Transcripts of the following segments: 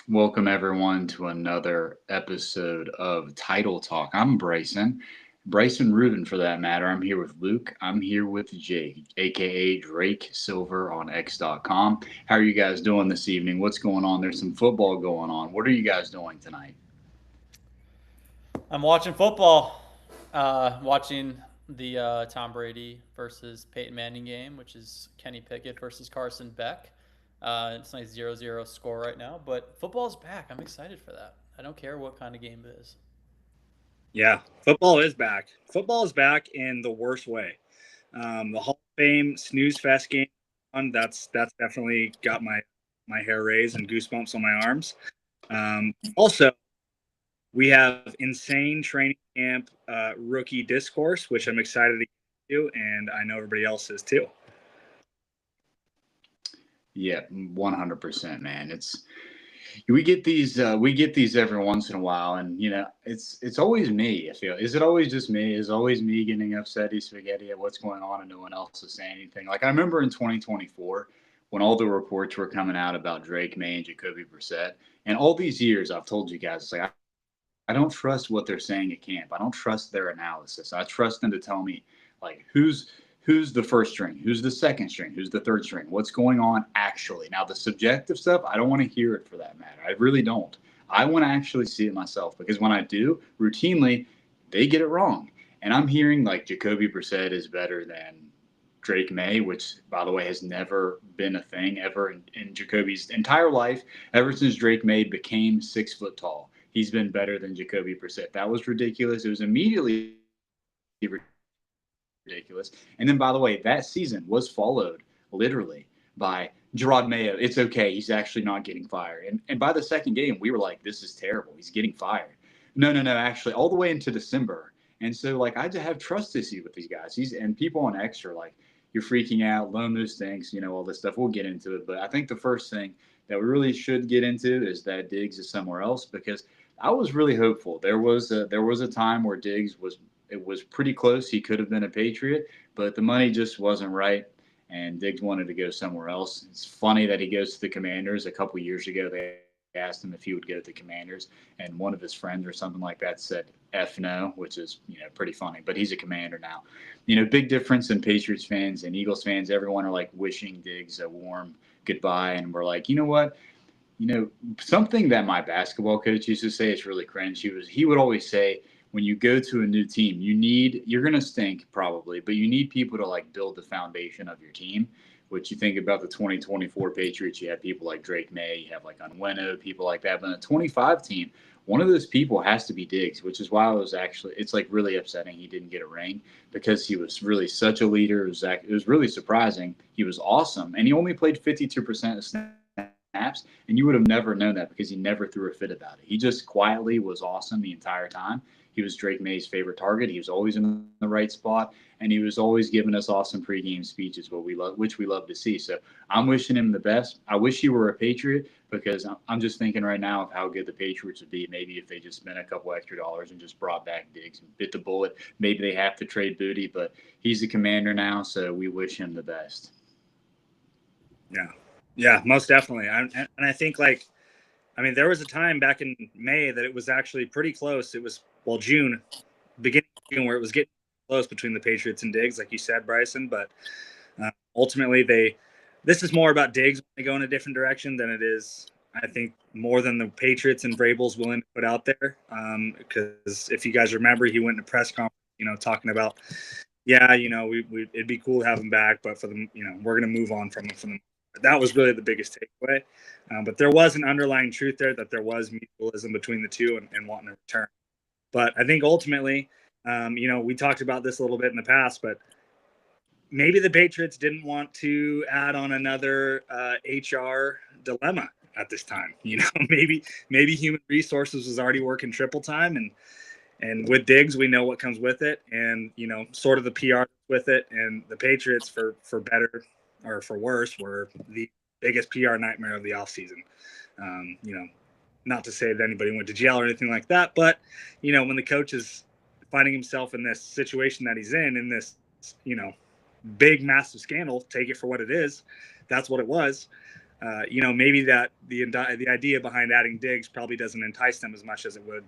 Welcome everyone to another episode of Title Talk. I'm Bryson Rubin for that matter. I'm here with Luke. I'm here with Jake, aka Drake Silver on X.com. How are you guys doing this evening? What's going on? There's some football going on. What are you guys doing tonight? I'm watching football. Watching the Tom Brady versus Peyton Manning game, which is Kenny Pickett versus Carson Beck. It's a nice 0-0 score right now, but football's back. I'm excited for that. I don't care what kind of game it is. Yeah, football is back. Football is back in the worst way. The Hall of Fame snooze fest game on that's definitely got my hair raised and goosebumps on my arms. Also, we have insane training camp rookie discourse, which I'm excited to get to, and I know everybody else is too. Yeah, 100%, man. We get these every once in a while, and it's always me. I feel, is it always just me? Is it always me getting upsetty spaghetti at what's going on and no one else is saying anything? Like I remember in 2024 when all the reports were coming out about Drake May and Jacoby Brissett, and all these years I've told you guys, it's like I don't trust what they're saying at camp. I don't trust their analysis. I trust them to tell me like who's the first string, who's the second string, who's the third string, what's going on actually. Now the subjective stuff, I don't want to hear it for that matter. I really don't. I want to actually see it myself because when I do, routinely they get it wrong. And I'm hearing like Jacoby Brissett is better than Drake May, which by the way has never been a thing ever in Jacoby's entire life, ever since Drake May became 6 foot tall. He's been better than Jacoby Brissett. That was ridiculous. It was immediately ridiculous. And then, by the way, that season was followed literally by Gerard Mayo. It's okay. He's actually not getting fired. And by the second game, we were like, this is terrible. He's getting fired. No. Actually, all the way into December. And so, like, I just have trust issues with these guys. And people on X are like, you're freaking out. Lomu stinks. All this stuff. We'll get into it. But I think the first thing that we really should get into is that Diggs is somewhere else because I was really hopeful. There was a time where Diggs was it was pretty close. He could have been a Patriot, but the money just wasn't right, and Diggs wanted to go somewhere else. It's funny that he goes to the Commanders. A couple years ago, they asked him if he would go to the Commanders, and one of his friends or something like that said F no, which is pretty funny. But he's a Commander now. Big difference in Patriots fans and Eagles fans. Everyone are like wishing Diggs a warm goodbye, and we're like, you know what? Something that my basketball coach used to say, it's really cringe. He would always say, when you go to a new team, you're gonna stink probably, but you need people to like build the foundation of your team. Which you think about the 2024 Patriots, you have people like Drake May, you have like Unweno, people like that. But in a 25 team, one of those people has to be Diggs, which is why it's like really upsetting he didn't get a ring because he was really such a leader. It was really surprising. He was awesome, and he only played 52% of snaps, and you would have never known that because he never threw a fit about it. He just quietly was awesome the entire time. He was Drake May's favorite target. He was always in the right spot, and he was always giving us awesome pregame speeches, which we love to see. So I'm wishing him the best. I wish he were a Patriot because I'm just thinking right now of how good the Patriots would be. Maybe if they just spent a couple extra dollars and just brought back Diggs and bit the bullet. Maybe they have to trade Booty, but he's the commander now, so we wish him the best. Yeah, yeah, most definitely. And I think I mean, there was a time back in May that it was actually pretty close. It was June, beginning of June, where it was getting close between the Patriots and Diggs, like you said, Bryson. But ultimately, this is more about Diggs when they go in a different direction than it is, I think, more than the Patriots and Vrabel's willing to put out there. Because if you guys remember, he went to press conference, talking about, yeah, it'd be cool to have him back, but for them, we're going to move on from him. That was really the biggest takeaway. But there was an underlying truth there that there was mutualism between the two and wanting to return. But I think ultimately, we talked about this a little bit in the past, but maybe the Patriots didn't want to add on another HR dilemma at this time. Maybe human resources was already working triple time, and with Diggs, we know what comes with it, and sort of the PR with it, and the Patriots, for better or for worse, were the biggest PR nightmare of the offseason. Not to say that anybody went to jail or anything like that, but when the coach is finding himself in this situation that he's in this big massive scandal, take it for what it is, that's what it was. maybe that the idea behind adding Diggs probably doesn't entice them as much as it would,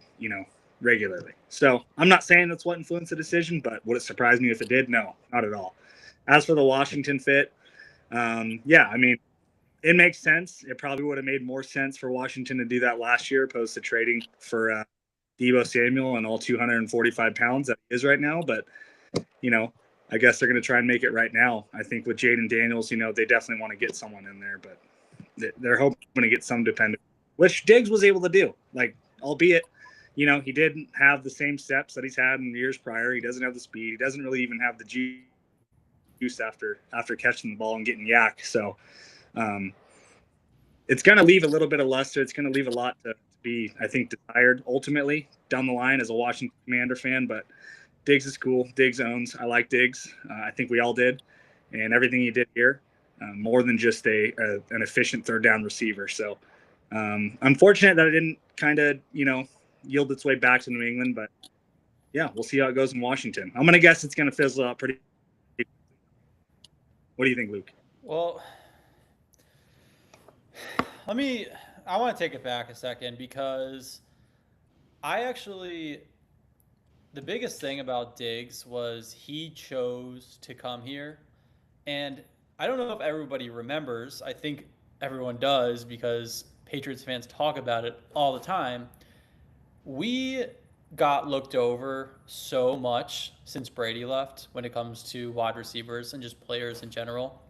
regularly. So I'm not saying that's what influenced the decision, but would it surprise me if it did? No, not at all. As for the Washington fit, it makes sense. It probably would have made more sense for Washington to do that last year, opposed to trading for Deebo Samuel and all 245 pounds that he is right now. But, I guess they're going to try and make it right now. I think with Jaden Daniels, they definitely want to get someone in there, but they're hoping to get some dependent, which Diggs was able to do. Like, albeit, he didn't have the same steps that he's had in years prior. He doesn't have the speed. He doesn't really even have the juice after catching the ball and getting yak. So, it's going to leave a little bit of luster. It's going to leave a lot to be, I think, desired ultimately down the line as a Washington Commander fan. But Diggs is cool. Diggs owns. I like Diggs. I think we all did. And everything he did here, more than just an efficient third down receiver. So unfortunate that it didn't kind of, yield its way back to New England. But, yeah, we'll see how it goes in Washington. I'm going to guess it's going to fizzle out pretty. What do you think, Luke? Well, I want to take it back a second because the biggest thing about Diggs was he chose to come here. And I don't know if everybody remembers. I think everyone does because Patriots fans talk about it all the time. We got looked over so much since Brady left when it comes to wide receivers and just players in general.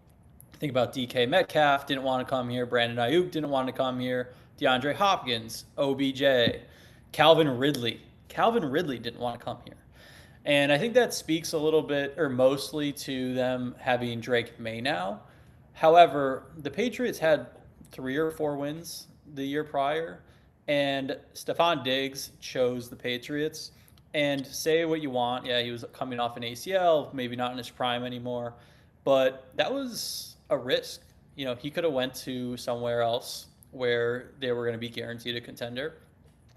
Think about DK Metcalf, didn't want to come here. Brandon Ayuk didn't want to come here. DeAndre Hopkins, OBJ, Calvin Ridley. Calvin Ridley didn't want to come here. And I think that speaks a little bit or mostly to them having Drake May now. However, the Patriots had 3 or 4 wins the year prior, and Stephon Diggs chose the Patriots. And say what you want. Yeah, he was coming off an ACL, maybe not in his prime anymore. But that was a risk. He could have went to somewhere else where they were going to be guaranteed a contender.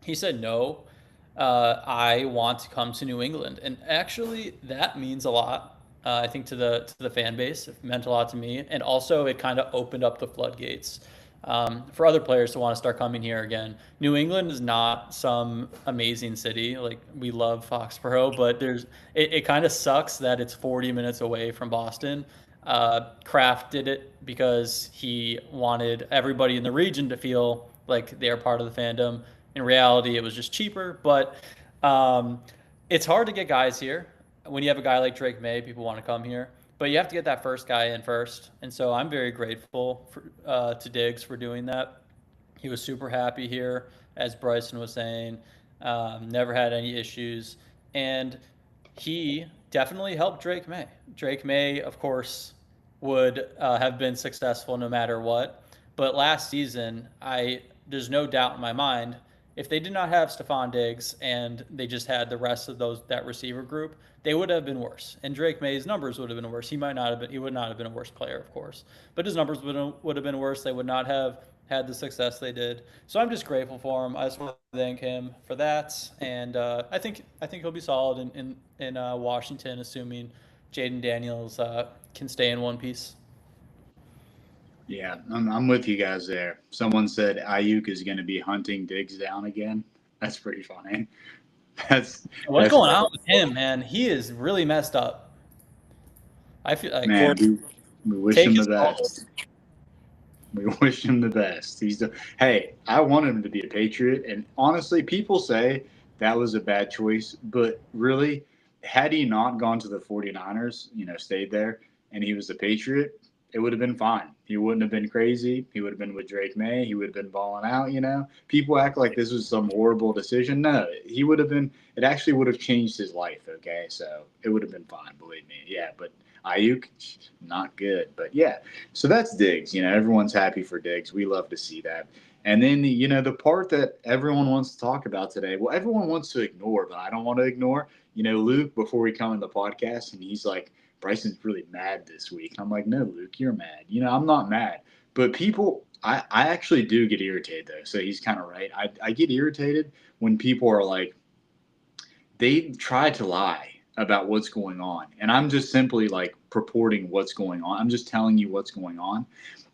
He said, no, I want to come to New England. And actually, that means a lot, I think, to the fan base. It meant a lot to me. And also, it kind of opened up the floodgates for other players to want to start coming here again. New England is not some amazing city. Like, we love Foxborough, but it kind of sucks that it's 40 minutes away from Boston. Kraft did it because he wanted everybody in the region to feel like they're part of the fandom. In reality, it was just cheaper, but it's hard to get guys here. When you have a guy like Drake May, people want to come here, but you have to get that first guy in first. And so I'm very grateful to Diggs for doing that. He was super happy here, as Bryson was saying, never had any issues. And he definitely helped Drake May. Drake May, of course, would have been successful no matter what. But last season, there's no doubt in my mind, if they did not have Stephon Diggs and they just had the rest of that receiver group, they would have been worse. And Drake May's numbers would have been worse. He would not have been a worse player, of course. But his numbers would have been worse. They would not have had the success they did. So I'm just grateful for him. I just want to thank him for that. And I think he'll be solid in Washington, assuming Jaden Daniels can stay in one piece. Yeah, I'm with you guys there. Someone said Ayuk is going to be hunting Diggs down again. That's pretty funny. What's going on with him, man? He is really messed up. I feel like we wish him the best. We wish him the best. Hey, I want him to be a Patriot, and honestly, people say that was a bad choice, but really, had he not gone to the 49ers, stayed there, and he was a Patriot, it would have been fine. He wouldn't have been crazy. He would have been with Drake May. He would have been balling out, People act like this was some horrible decision. No, he would have been – it actually would have changed his life, okay? So it would have been fine, believe me. Yeah, but Ayuk, not good. But, yeah, so that's Diggs. Everyone's happy for Diggs. We love to see that. And then, the part that everyone wants to talk about today, well, everyone wants to ignore, but I don't want to ignore. Luke, before we come in the podcast, and he's like, Bryson's really mad this week. I'm like, no, Luke, you're mad. I'm not mad. But people, I actually do get irritated, though. So he's kind of right. I get irritated when people are like, they try to lie about what's going on. And I'm just simply like, purporting what's going on. I'm just telling you what's going on.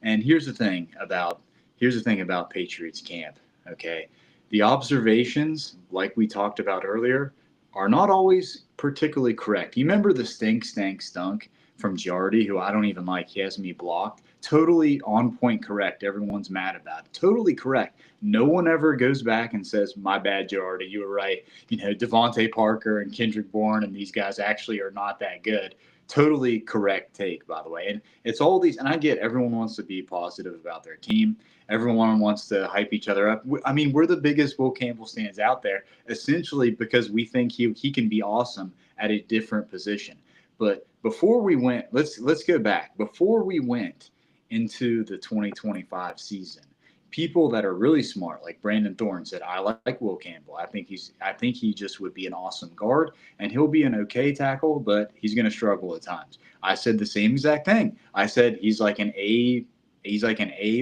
And here's the thing about Patriots camp. Okay, the observations, like we talked about earlier, are not always particularly correct. You remember the stink, stank, stunk from Giardi, who I don't even like. He has me blocked. Totally on point correct. Everyone's mad about it. Totally correct. No one ever goes back and says, my bad, Giardi. You were right. Devontae Parker and Kendrick Bourne and these guys actually are not that good. Totally correct take, by the way. And it's all these, and I get everyone wants to be positive about their team. Everyone wants to hype each other up. I mean, we're the biggest Will Campbell stands out there, essentially because we think he can be awesome at a different position. But before we went, let's go back. Before we went into the 2025 season, people that are really smart, like Brandon Thorne, said, "I like Will Campbell. I think he just would be an awesome guard, and he'll be an okay tackle, but he's going to struggle at times." I said the same exact thing. I said he's like an A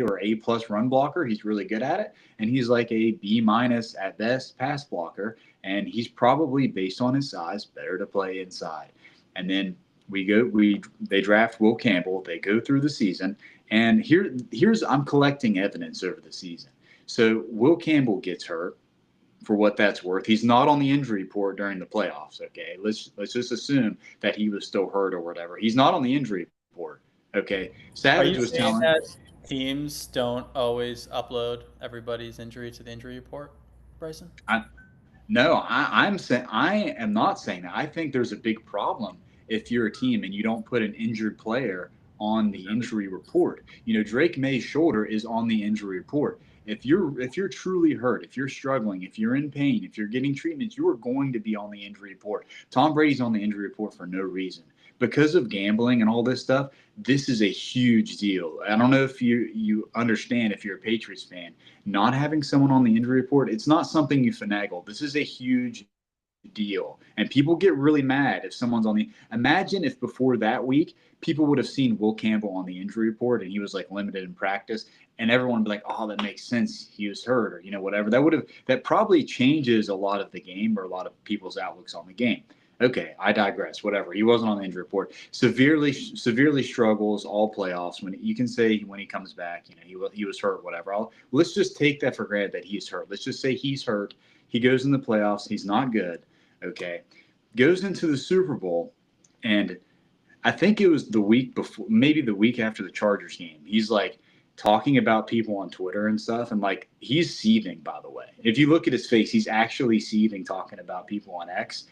or A plus run blocker. He's really good at it. And he's like a B minus at best pass blocker. And he's probably, based on his size, better to play inside. And then they draft Will Campbell. They go through the season. And here's I'm collecting evidence over the season. So Will Campbell gets hurt. For what that's worth, he's not on the injury report during the playoffs. Okay, let's just assume that he was still hurt or whatever. He's not on the injury report. Okay, Savage was telling that teams don't always upload everybody's injury to the injury report, Bryson? No, I'm saying I am not saying that. I think there's a big problem if you're a team and you don't put an injured player on the injury report. Drake May's shoulder is on the injury report. If you're truly hurt, if you're struggling, if you're in pain, if you're getting treatments, you are going to be on the injury report. Tom Brady's on the injury report for no reason. Because of gambling and all this stuff, this is a huge deal. I don't know if you understand, if you're a Patriots fan, not having someone on the injury report, it's not something you finagle. This is a huge deal. And people get really mad if someone's on the – imagine if before that week people would have seen Will Campbell on the injury report and he was like limited in practice, and everyone would be like, oh, that makes sense. He was hurt, or whatever. That probably changes a lot of the game, or a lot of people's outlooks on the game. Okay, I digress. Whatever. He wasn't on the injury report. Severely struggles all playoffs. When you can say when he comes back, he was hurt. Whatever. Let's just take that for granted that he's hurt. Let's just say he's hurt. He goes in the playoffs. He's not good. Okay, goes into the Super Bowl, and I think it was the week before, maybe the week after the Chargers game. He's like talking about people on Twitter and stuff, and like he's seething. By the way, if you look at his face, he's actually seething, talking about people on X.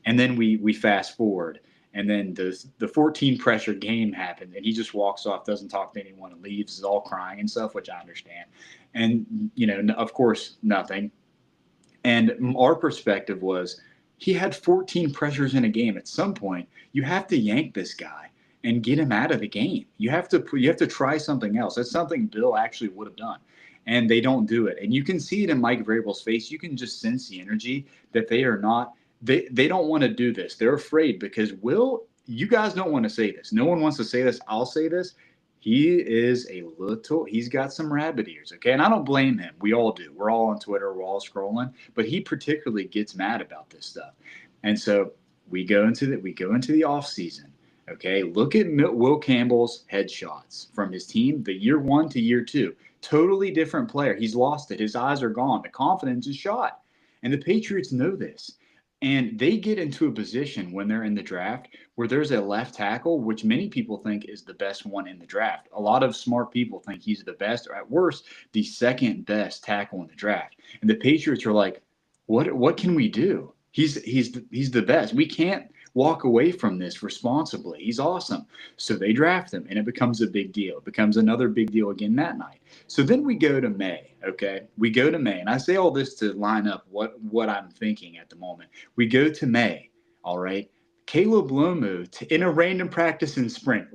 And then we fast forward, and then the 14 pressure game happened, and he just walks off, doesn't talk to anyone, and leaves, is all crying and stuff, which I understand. And, of course, nothing. And our perspective was he had 14 pressures in a game. At some point, you have to yank this guy and get him out of the game. You have to try something else. That's something Bill actually would have done. And they don't do it. And you can see it in Mike Vrabel's face. You can just sense the energy that they are not – They don't want to do this. They're afraid because you guys don't want to say this. No one wants to say this. I'll say this. He's got some rabbit ears, okay? And I don't blame him. We all do. We're all on Twitter. We're all scrolling. But he particularly gets mad about this stuff. And so we go into the off season, okay? Look at Will Campbell's headshots from his team, the year 1 to year 2. Totally different player. He's lost it. His eyes are gone. The confidence is shot. And the Patriots know this. And they get into a position when they're in the draft where there's a left tackle, which many people think is the best one in the draft. A lot of smart people think he's the best, or at worst, the second best tackle in the draft. And the Patriots are like, what can we do? He's the best. We can't walk away from this responsibly. He's awesome. So they draft him, and it becomes a big deal. It becomes another big deal again that night. So then we go to May, okay? We go to May, and I say all this to line up what I'm thinking at the moment. We go to May, all right? Caleb Lomu, in a random practice in spring,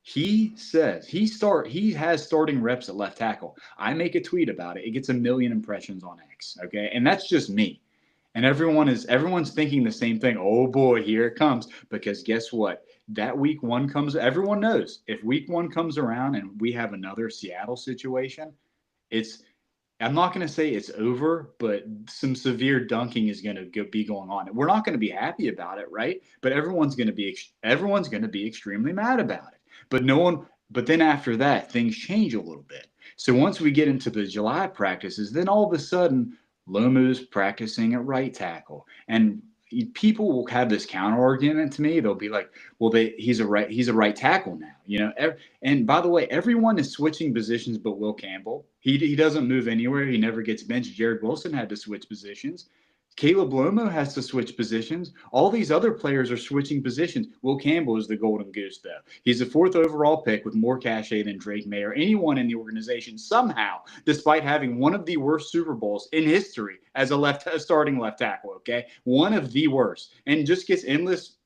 he says he has starting reps at left tackle. I make a tweet about it. It gets 1 million impressions on X, okay? And that's just me. And everyone's thinking the same thing. Oh boy, here it comes. Because guess what? That week 1 comes, everyone knows if week 1 comes around and we have another Seattle situation, it's I'm not going to say it's over, but some severe dunking is going to be going on. We're not going to be happy about it, right? But everyone's going to be extremely mad about it. But no one. But then after that, things change a little bit. So once we get into the July practices, then all of a sudden, Lomu's practicing at right tackle, and people will have this counter argument to me. They'll be like, "Well, he's a right tackle now." And by the way, everyone is switching positions but Will Campbell. He doesn't move anywhere. He never gets benched. Jared Wilson had to switch positions. Caleb Lomu has to switch positions. All these other players are switching positions. Will Campbell is the golden goose, though. He's the 4th overall pick with more cachet than Drake May or anyone in the organization somehow, despite having one of the worst Super Bowls in history as a starting left tackle, okay? One of the worst. And just gets endless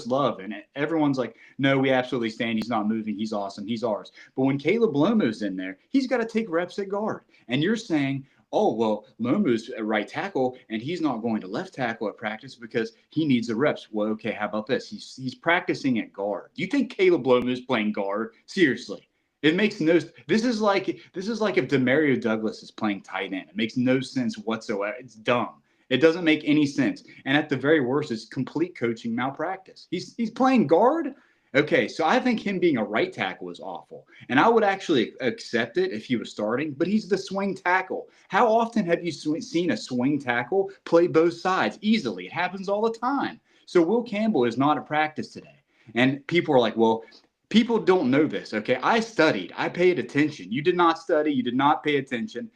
love. And everyone's like, no, we absolutely stand. He's not moving. He's awesome. He's ours. But when Caleb Lomu's in there, he's got to take reps at guard. And you're saying, oh, well, Lomu's at right tackle, and he's not going to left tackle at practice because he needs the reps. Well, okay, how about this? He's practicing at guard. Do you think Caleb Lomu's playing guard? Seriously. It makes no. This is like if Demario Douglas is playing tight end. It makes no sense whatsoever. It's dumb. It doesn't make any sense. And at the very worst, it's complete coaching malpractice. He's playing guard. Okay, so I think him being a right tackle is awful. And I would actually accept it if he was starting, but he's the swing tackle. How often have you seen a swing tackle play both sides easily? It happens all the time. So Will Campbell is not at practice today. And people are like, well, people don't know this. Okay, I studied. I paid attention. You did not study. You did not pay attention.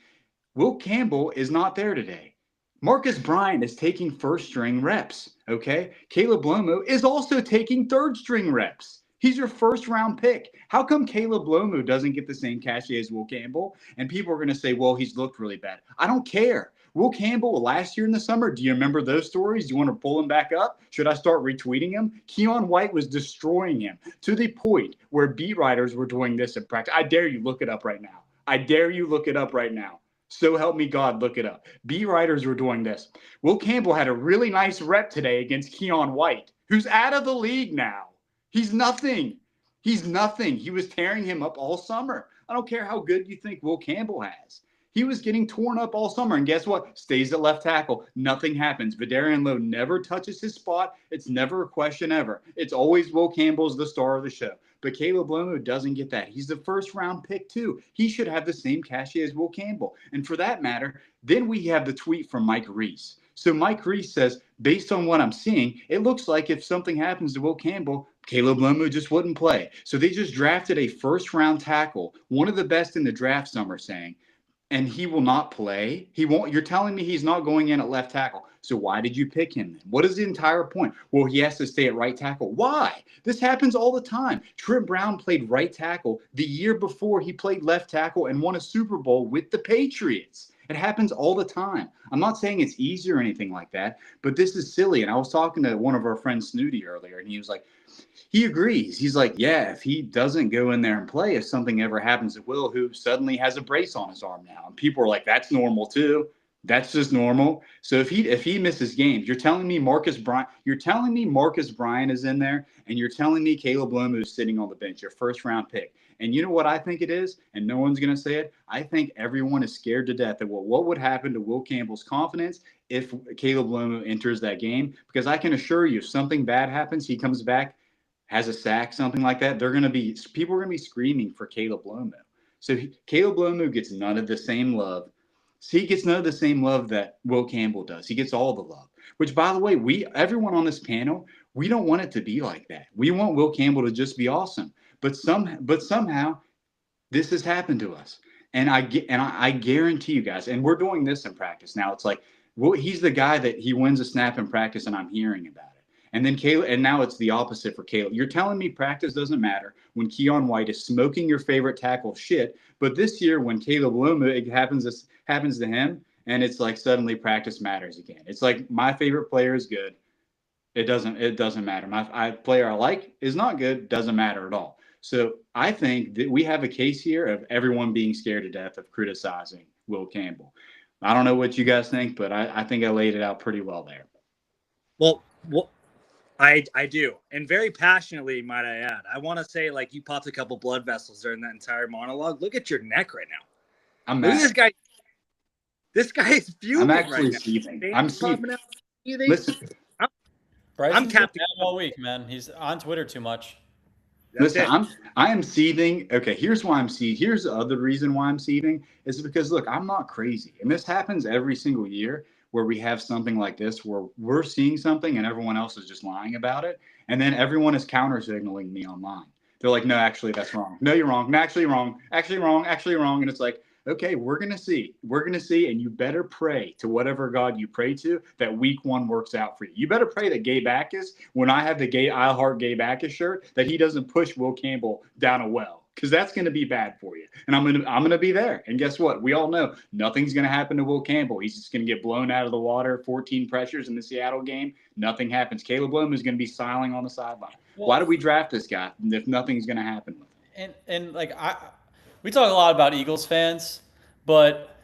Will Campbell is not there today. Marcus Bryant is taking first string reps. Okay. Caleb Lomu is also taking third string reps. He's your first round pick. How come Caleb Lomu doesn't get the same cachet as Will Campbell? And people are going to say, well, he's looked really bad. I don't care. Will Campbell last year in the summer, do you remember those stories? Do you want to pull him back up? Should I start retweeting him? Keon White was destroying him to the point where beat writers were doing this in practice. I dare you look it up right now. I dare you look it up right now. So help me God, look it up. B writers were doing this. Will Campbell had a really nice rep today against Keon White, who's out of the league now. He's nothing. He's nothing. He was tearing him up all summer. I don't care how good you think Will Campbell has. He was getting torn up all summer. And guess what? Stays at left tackle. Nothing happens. Vidarian Lowe never touches his spot. It's never a question ever. It's always Will Campbell's the star of the show. But Caleb Lomu doesn't get that. He's the first round pick too. He should have the same cachet as Will Campbell. And for that matter, then we have the tweet from Mike Reese. So Mike Reese says, based on what I'm seeing, it looks like if something happens to Will Campbell, Caleb Lomu just wouldn't play. So they just drafted a first round tackle, one of the best in the draft, some are saying, and he will not play. He won't. You're telling me he's not going in at left tackle. So why did you pick him then? What is the entire point? Well, he has to stay at right tackle. Why? This happens all the time. Trent Brown played right tackle the year before he played left tackle and won a Super Bowl with the Patriots. It happens all the time. I'm not saying it's easy or anything like that, but this is silly. And I was talking to one of our friends, Snooty, earlier, and he was like, he agrees. He's like, yeah, if he doesn't go in there and play, if something ever happens to Will, who suddenly has a brace on his arm now, and people are like, that's normal too. That's just normal. So if he misses games, you're telling me Marcus Bryant is in there, and you're telling me Caleb Lomu is sitting on the bench, your first round pick. And you know what I think it is, and no one's going to say it. I think everyone is scared to death of what would happen to Will Campbell's confidence if Caleb Lomu enters that game. Because I can assure you, if something bad happens, he comes back, has a sack, something like that, people are going to be screaming for Caleb Lomu. So Caleb Lomu gets none of the same love. So he gets none of the same love that Will Campbell does. He gets all the love. Which, by the way, everyone on this panel, we don't want it to be like that. We want Will Campbell to just be awesome. But somehow this has happened to us. And I guarantee you guys, and we're doing this in practice now. It's like, well, he's the guy that he wins a snap in practice, and I'm hearing about it. And then Caleb, and now it's the opposite for Caleb. You're telling me practice doesn't matter when Keon White is smoking your favorite tackle shit, but this year when Caleb Lomu, it happens to him, and it's like suddenly practice matters again. It's like my favorite player is good. It doesn't matter. My player I like is not good. Doesn't matter at all. So I think that we have a case here of everyone being scared to death of criticizing Will Campbell. I don't know what you guys think, but I think I laid it out pretty well there. Well, I do, and very passionately, might I add. I want to say, like, you popped a couple blood vessels during that entire monologue. Look at your neck right now. I'm Look mad. at this guy. This guy is fuming I'm actually right now. seething. I'm seething. Listen, Bryson's been Captain mad all week, man. He's on Twitter too much. I am seething. Okay, here's why I'm seething. Here's the other reason why I'm seething is because look, I'm not crazy, and this happens every single year where we have something like this where we're seeing something and everyone else is just lying about it, and then everyone is counter signaling me online. They're like, no, actually, that's wrong. No, you're wrong. No, actually wrong. Actually wrong. Actually wrong. And it's like, okay, we're going to see. We're going to see. And you better pray to whatever God you pray to that week one works out for you. You better pray that Gabe Jacas, when I have the I Heart Gabe Jacas shirt, that he doesn't push Will Campbell down a well. Because that's going to be bad for you. And I'm gonna be there. And guess what? We all know nothing's going to happen to Will Campbell. He's just going to get blown out of the water, 14 pressures in the Seattle game. Nothing happens. Caleb Lomu is going to be siling on the sideline. Well, why did we draft this guy if nothing's going to happen with him? And like we talk a lot about Eagles fans, but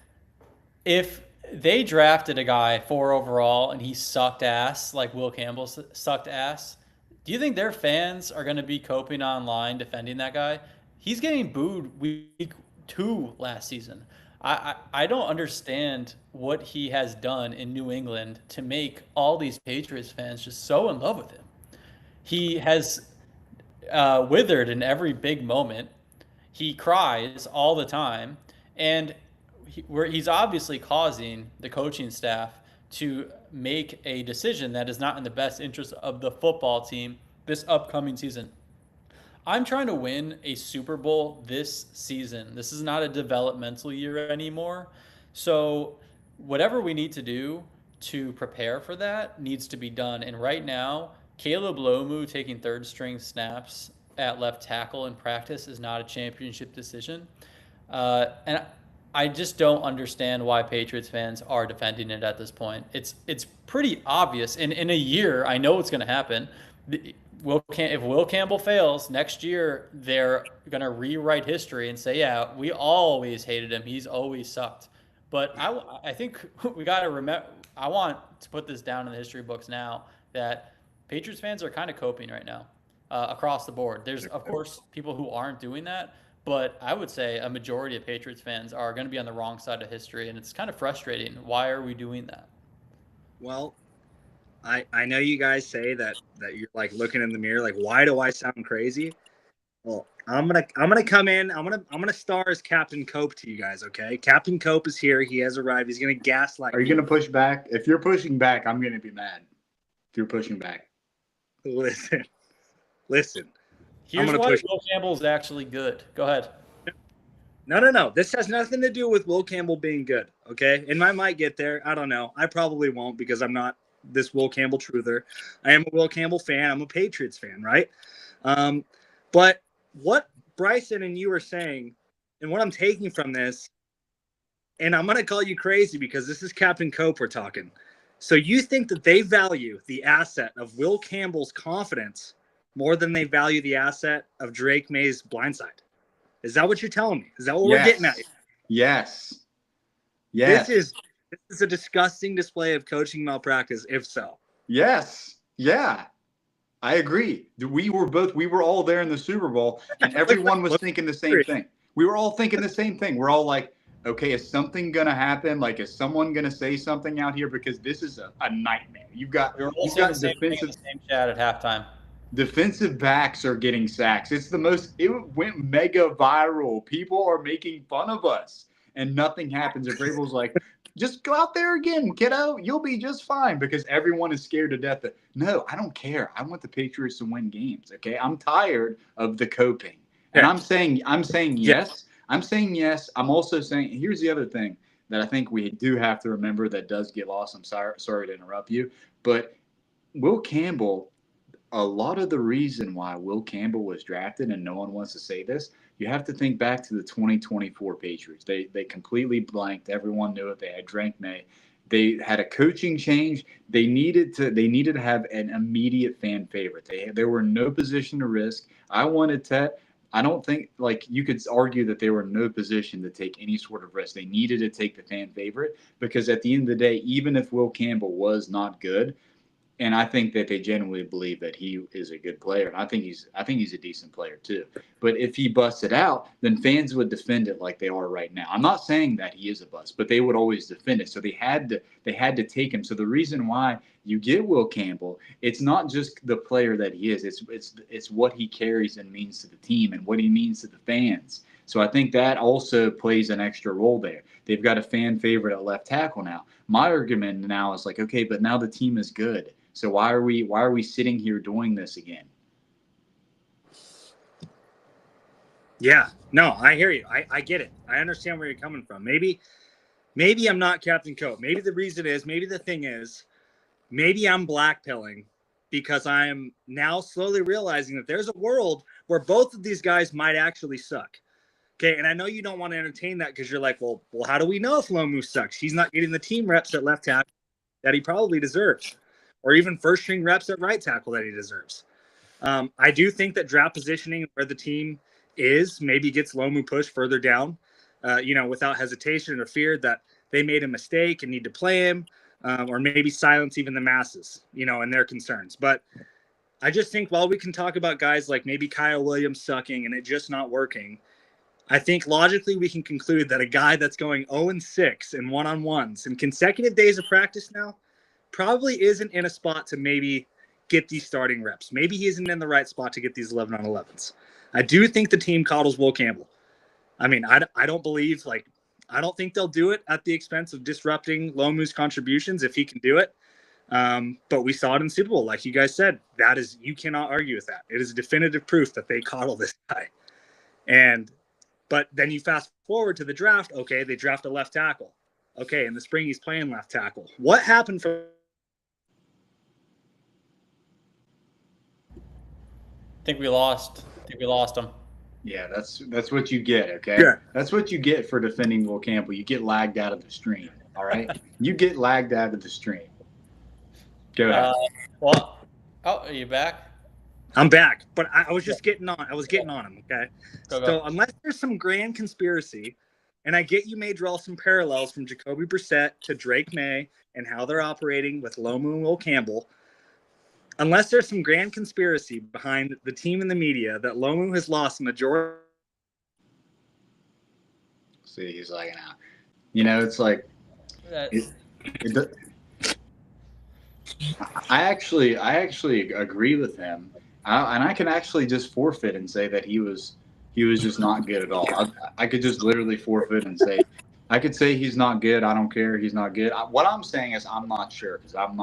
if they drafted a guy 4 overall and he sucked ass like Will Campbell sucked ass, do you think their fans are going to be coping online defending that guy? He's getting booed week 2 last season. I don't understand what he has done in New England to make all these Patriots fans just so in love with him. He has withered in every big moment. He cries all the time, and he's obviously causing the coaching staff to make a decision that is not in the best interest of the football team this upcoming season. I'm trying to win a Super Bowl this season. This is not a developmental year anymore. So whatever we need to do to prepare for that needs to be done. And right now, Caleb Lomu taking third string snaps at left tackle in practice is not a championship decision. And I just don't understand why Patriots fans are defending it at this point. It's pretty obvious. And in a year, I know what's going to happen. If Will Campbell fails next year, they're going to rewrite history and say, yeah, we always hated him. He's always sucked. But I think we got to remember, I want to put this down in the history books now, that Patriots fans are kind of coping right now across the board. There's, of course, people who aren't doing that, but I would say a majority of Patriots fans are going to be on the wrong side of history, and it's kind of frustrating. Why are we doing that? Well, I know you guys say that you're like looking in the mirror, like, why do I sound crazy? Well, I'm gonna come in. I'm gonna star as Captain Cope to you guys. Okay, Captain Cope is here. He has arrived. He's gonna gaslight. Are you gonna push back? If you're pushing back, I'm gonna be mad. If you're pushing back, listen. Here's why Will Campbell is actually good. Go ahead. No. This has nothing to do with Will Campbell being good. Okay, and I might get there. I don't know. I probably won't because I'm not this Will Campbell truther. I am a Will Campbell fan. I'm a Patriots fan, right? But what Bryson and you are saying, and what I'm taking from this, and I'm going to call you crazy because this is Captain Cope we're talking. So you think that they value the asset of Will Campbell's confidence more than they value the asset of Drake May's blindside? Is that what you're telling me? Is that what we're getting at? Yes. This is a disgusting display of coaching malpractice, if so. Yes. Yeah. I agree. We were all there in the Super Bowl, and everyone was thinking the same thing. We were all thinking the same thing. We're all like, okay, is something going to happen? Like, is someone going to say something out here? Because this is a nightmare. You've got the same chat at halftime. Defensive backs are getting sacks. It went mega viral. People are making fun of us, and nothing happens. And Vrabel's like, just go out there again, kiddo. You'll be just fine, because everyone is scared to death. No, I don't care. I want the Patriots to win games. Okay, I'm tired of the coping, and I'm saying yes. I'm saying yes. I'm also saying, here's the other thing that I think we do have to remember that does get lost. I'm sorry to interrupt you, but Will Campbell. A lot of the reason why Will Campbell was drafted, and no one wants to say this, you have to think back to the 2024 Patriots. They completely blanked. Everyone knew it. They had Drake May. They had a coaching change. They needed to have an immediate fan favorite. There were no position to risk. I don't think, like, you could argue that they were in no position to take any sort of risk. They needed to take the fan favorite, because at the end of the day, even if Will Campbell was not good, And I think that they genuinely believe that he is a good player, and I think he's a decent player too. But if he busted out, then fans would defend it like they are right now. I'm not saying that he is a bust, but they would always defend it. So they had to take him. So the reason why you get Will Campbell, it's not just the player that he is. It's what he carries and means to the team and what he means to the fans. So I think that also plays an extra role there. They've got a fan favorite at left tackle now. My argument now is like, okay, but now the team is good. So why are we sitting here doing this again? Yeah, no, I hear you. I get it. I understand where you're coming from. Maybe I'm not Captain Coat. Maybe the reason is, maybe the thing is, maybe I'm blackpilling because I am now slowly realizing that there's a world where both of these guys might actually suck. Okay, and I know you don't want to entertain that because you're like, well, how do we know if Lomu sucks? He's not getting the team reps at left tackle that he probably deserves, or even first string reps at right tackle that he deserves. I do think that draft positioning where the team is maybe gets Lomu pushed further down, without hesitation or fear that they made a mistake and need to play him, or maybe silence even the masses, and their concerns. But I just think while we can talk about guys like maybe Kyle Williams sucking and it just not working, I think logically we can conclude that a guy that's going 0-6 in one-on-ones and consecutive days of practice now probably isn't in a spot to maybe get these starting reps. Maybe he isn't in the right spot to get these 11-on-11s. I do think the team coddles Will Campbell. I mean, I don't think they'll do it at the expense of disrupting Lomu's contributions if he can do it. But we saw it in the Super Bowl. Like you guys said, you cannot argue with that. It is definitive proof that they coddle this guy. But then you fast forward to the draft. Okay, they draft a left tackle. Okay, in the spring he's playing left tackle. What happened for? I think we lost him. Yeah, that's what you get, okay? Yeah. That's what you get for defending Will Campbell. You get lagged out of the stream, all right? You get lagged out of the stream. Go ahead. Are you back? I'm back, but I was just getting on. I was getting on him, okay? Go. So unless there's some grand conspiracy, and I get you may draw some parallels from Jacoby Brissett to Drake May and how they're operating with Lomu and Will Campbell, unless there's some grand conspiracy behind the team and the media that Lomu has lost a majority. See, he's like, nah. It's like I actually agree with him, and I can actually just forfeit and say that he was just not good at all. I could just literally forfeit and say, I could say he's not good. I don't care. He's not good. What I'm saying is I'm not sure because I'm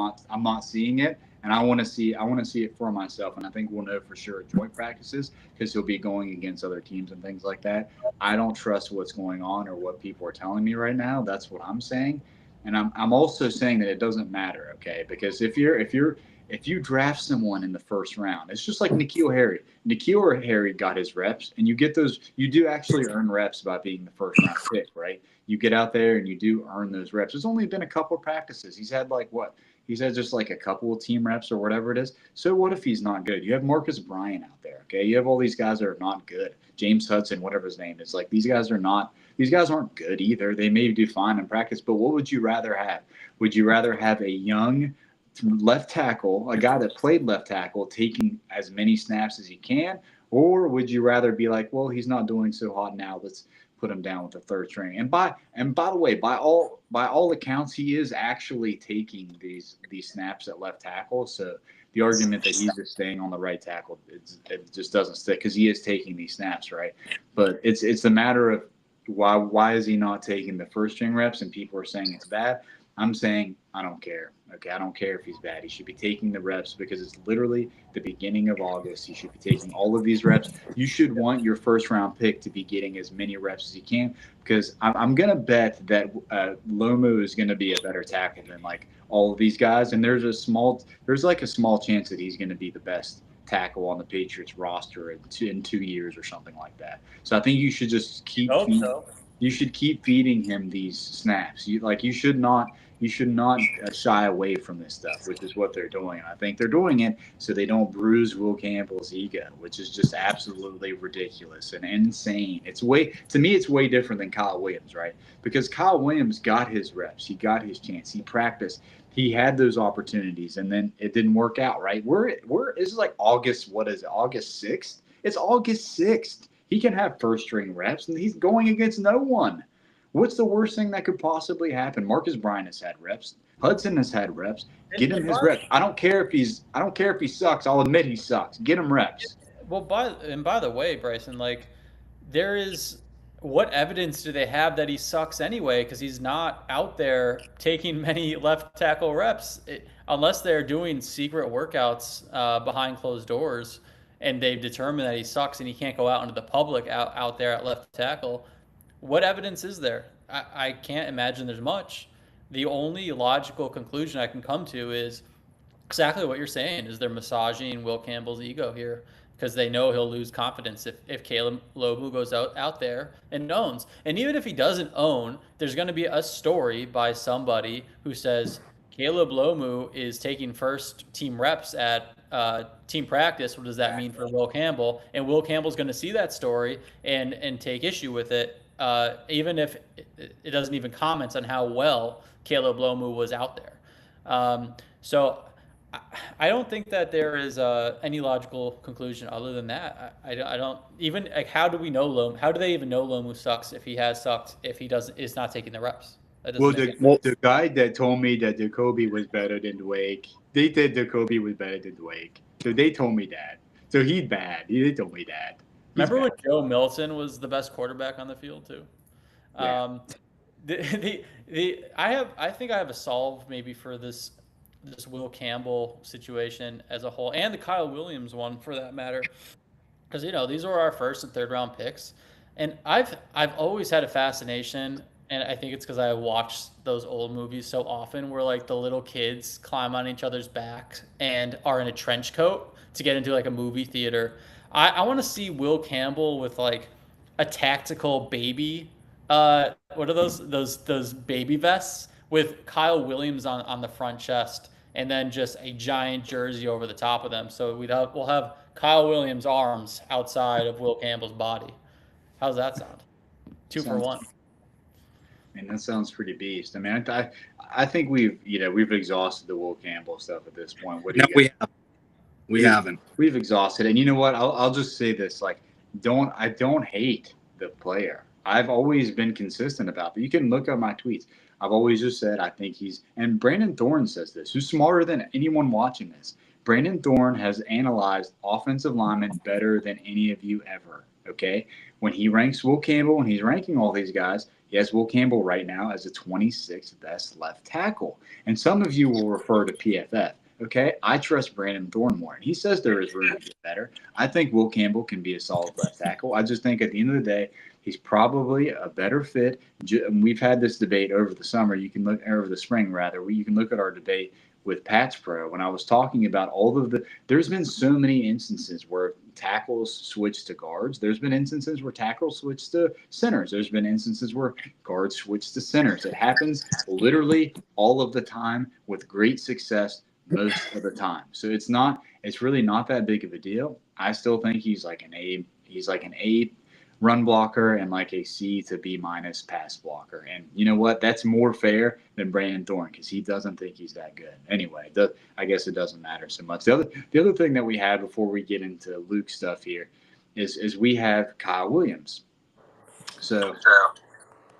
not seeing it, and I want to see it for myself. And I think we'll know for sure at joint practices because he'll be going against other teams and things like that. I don't trust what's going on or what people are telling me right now. That's what I'm saying. And I'm also saying that it doesn't matter, okay? Because if you draft someone in the first round, it's just like N'Keal Harry. N'Keal Harry got his reps, and you get those. You do actually earn reps by being the first round pick, right? You get out there and you do earn those reps. There's only been a couple of practices. He's had like what? He's had just like a couple of team reps or whatever it is. So what if he's not good? You have Marcus Bryant out there, okay? You have all these guys that are not good. James Hudson, whatever his name is. Like these guys aren't good either. They may do fine in practice, but what would you rather have? Would you rather have a young left tackle, a guy that played left tackle, taking as many snaps as he can, or would you rather be like, well, he's not doing so hot now, let's put him down with the third string? And by the way, by all accounts, he is actually taking these snaps at left tackle. So the argument that he's just staying on the right tackle, it just doesn't stick because he is taking these snaps, right? But it's a matter of why is he not taking the first string reps? And people are saying it's bad. I'm saying I don't care. Okay, I don't care if he's bad. He should be taking the reps because it's literally the beginning of August. He should be taking all of these reps. You should want your first round pick to be getting as many reps as he can because I'm going to bet that Lomu is going to be a better tackle than like all of these guys. And there's like a small chance that he's going to be the best tackle on the Patriots roster in 2 years or something like that. So I think you should just keep feeding him these snaps. You should not shy away from this stuff, which is what they're doing. And I think they're doing it so they don't bruise Will Campbell's ego, which is just absolutely ridiculous and insane. It's way different than Kyle Williams, right? Because Kyle Williams got his reps, he got his chance, he practiced, He had those opportunities, and then it didn't work out. Right? We're this is like August. What is it? August 6th. It's August 6th. He can have first string reps, and he's going against no one. What's the worst thing that could possibly happen? Marcus Bryant has had reps. Hudson has had reps. Get him his reps. I don't care if he sucks. I'll admit he sucks. Get him reps. Well, by the way, Bryson, like there is what evidence do they have that he sucks anyway? Because he's not out there taking many left tackle reps, unless they're doing secret workouts behind closed doors, and they've determined that he sucks and he can't go out into the public out there at left tackle. What evidence is there? I can't imagine there's much. The only logical conclusion I can come to is exactly what you're saying is they're massaging Will Campbell's ego here because they know he'll lose confidence if Caleb Lomu goes out there and owns. And even if he doesn't own, there's going to be a story by somebody who says Caleb Lomu is taking first team reps at team practice. What does that mean for Will Campbell? And Will Campbell's going to see that story and take issue with it, even if it doesn't even comment on how well Caleb Lomu was out there. So I don't think that there is any logical conclusion other than that. I don't even like how do we know Lomu? How do they even know Lomu sucks if he has sucked if he is not taking the reps? Well, the guy that told me that Jacoby was better than Dwayne, they said Jacoby was better than Dwayne. So they told me that. So he's bad. They told me that. Remember when Joe Milton was the best quarterback on the field too? Yeah. I think I have a solve maybe for this Will Campbell situation as a whole, and the Kyle Williams one for that matter, because these are our first and third round picks, and I've always had a fascination, and I think it's because I watched those old movies so often, where like the little kids climb on each other's backs and are in a trench coat to get into like a movie theater. I want to see Will Campbell with like a tactical baby. What are those baby vests? With Kyle Williams on the front chest, and then just a giant jersey over the top of them. So we'll have Kyle Williams' arms outside of Will Campbell's body. How's that sound? Two for one. And that sounds pretty beast. I mean, I think we've exhausted the Will Campbell stuff at this point. What do you we haven't. We've exhausted it. And you know what? I'll just say this: like, I don't hate the player. I've always been consistent about that. You can look up my tweets. I've always just said I think and Brandon Thorne says this, who's smarter than anyone watching this. Brandon Thorne has analyzed offensive linemen better than any of you ever, okay? When he ranks Will Campbell, when he's ranking all these guys, he has Will Campbell right now as the 26th best left tackle. And some of you will refer to PFF, okay? I trust Brandon Thorne more, and he says there is room to get better. I think Will Campbell can be a solid left tackle. I just think at the end of the day, he's probably a better fit. We've had this debate over the summer. You can look over the spring, rather. You can look at our debate with Pat's Pro when I was talking about there's been so many instances where tackles switch to guards. There's been instances where tackles switch to centers. There's been instances where guards switch to centers. It happens literally all of the time with great success most of the time. So it's really not that big of a deal. I still think he's like an A run blocker and like a C to B minus pass blocker. And you know what? That's more fair than Brandon Thorne because he doesn't think he's that good. Anyway, I guess it doesn't matter so much. The other thing that we have before we get into Luke's stuff here is we have Kyle Williams. So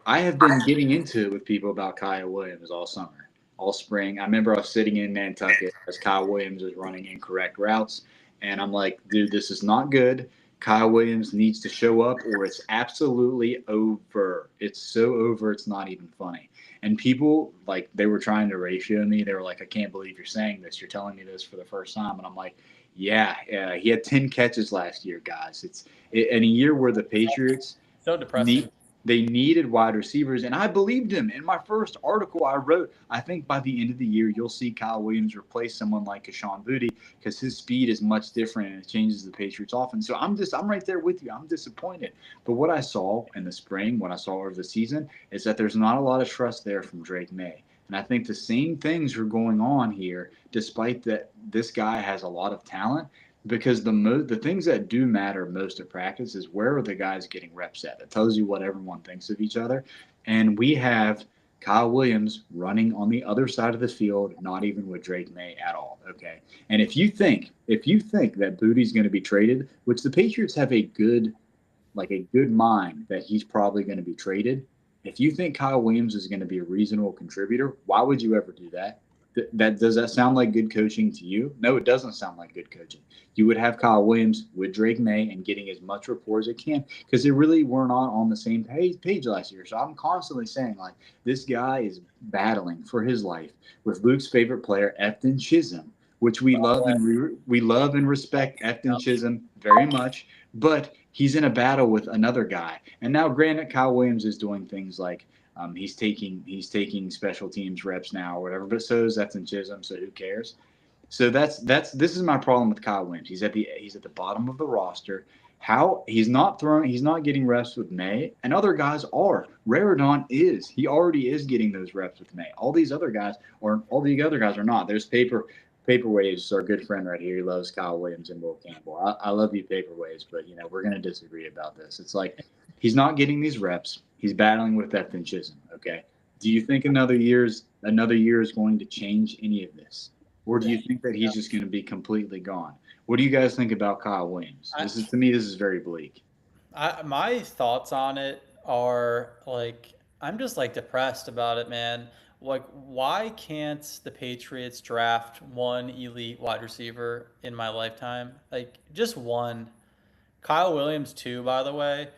I have been getting into it with people about Kyle Williams all summer, all spring. I remember I was sitting in Nantucket as Kyle Williams was running incorrect routes. And I'm like, dude, this is not good. Kyle Williams needs to show up or it's absolutely over. It's so over, it's not even funny. And people, like, they were trying to ratio me. They were like, I can't believe you're saying this. You're telling me this for the first time. And I'm like, yeah, he had 10 catches last year, guys. In a year where the Patriots so depressing. They needed wide receivers, and I believed him. In my first article I wrote, I think by the end of the year, you'll see Kyle Williams replace someone like Kashawn Boutte because his speed is much different and it changes the Patriots offense. So I'm right there with you. I'm disappointed. But what I saw in the spring, what I saw over the season, is that there's not a lot of trust there from Drake May. And I think the same things are going on here, despite that this guy has a lot of talent. Because the things that do matter most at practice is where are the guys getting reps at. It tells you what everyone thinks of each other. And we have Kyle Williams running on the other side of the field, not even with Drake May at all. Okay. And if you think that Booty's going to be traded, which the Patriots have a good mind that he's probably going to be traded, if you think Kyle Williams is going to be a reasonable contributor, why would you ever do that? Does that sound like good coaching to you? No, it doesn't sound like good coaching. You would have Kyle Williams with Drake May and getting as much rapport as it can, because they really were not on the same page last year. So I'm constantly saying, like, this guy is battling for his life with Luke's favorite player, Efton Chisholm, which we love and respect Efton Chisholm very much, but he's in a battle with another guy. And now, granted, Kyle Williams is doing things like he's taking special teams reps now or whatever, but so is Efton Chisholm, so who cares? So this is my problem with Kyle Williams. He's at the bottom of the roster. How he's not getting reps with May, and other guys are. Raridon is. He already is getting those reps with May. All the other guys are not. There's Paper Waves, our good friend right here. He loves Kyle Williams and Will Campbell. I love you, Paper Waves, but we're going to disagree about this. It's like he's not getting these reps. He's battling with Efton Chisholm. Okay. Do you think another year is going to change any of this, or do you think that he's just going to be completely gone? What do you guys think about Kyle Williams? This is very bleak. My thoughts on it are like, I'm just like depressed about it, man. Like, why can't the Patriots draft one elite wide receiver in my lifetime? Like, just one. Kyle Williams, too, by the way.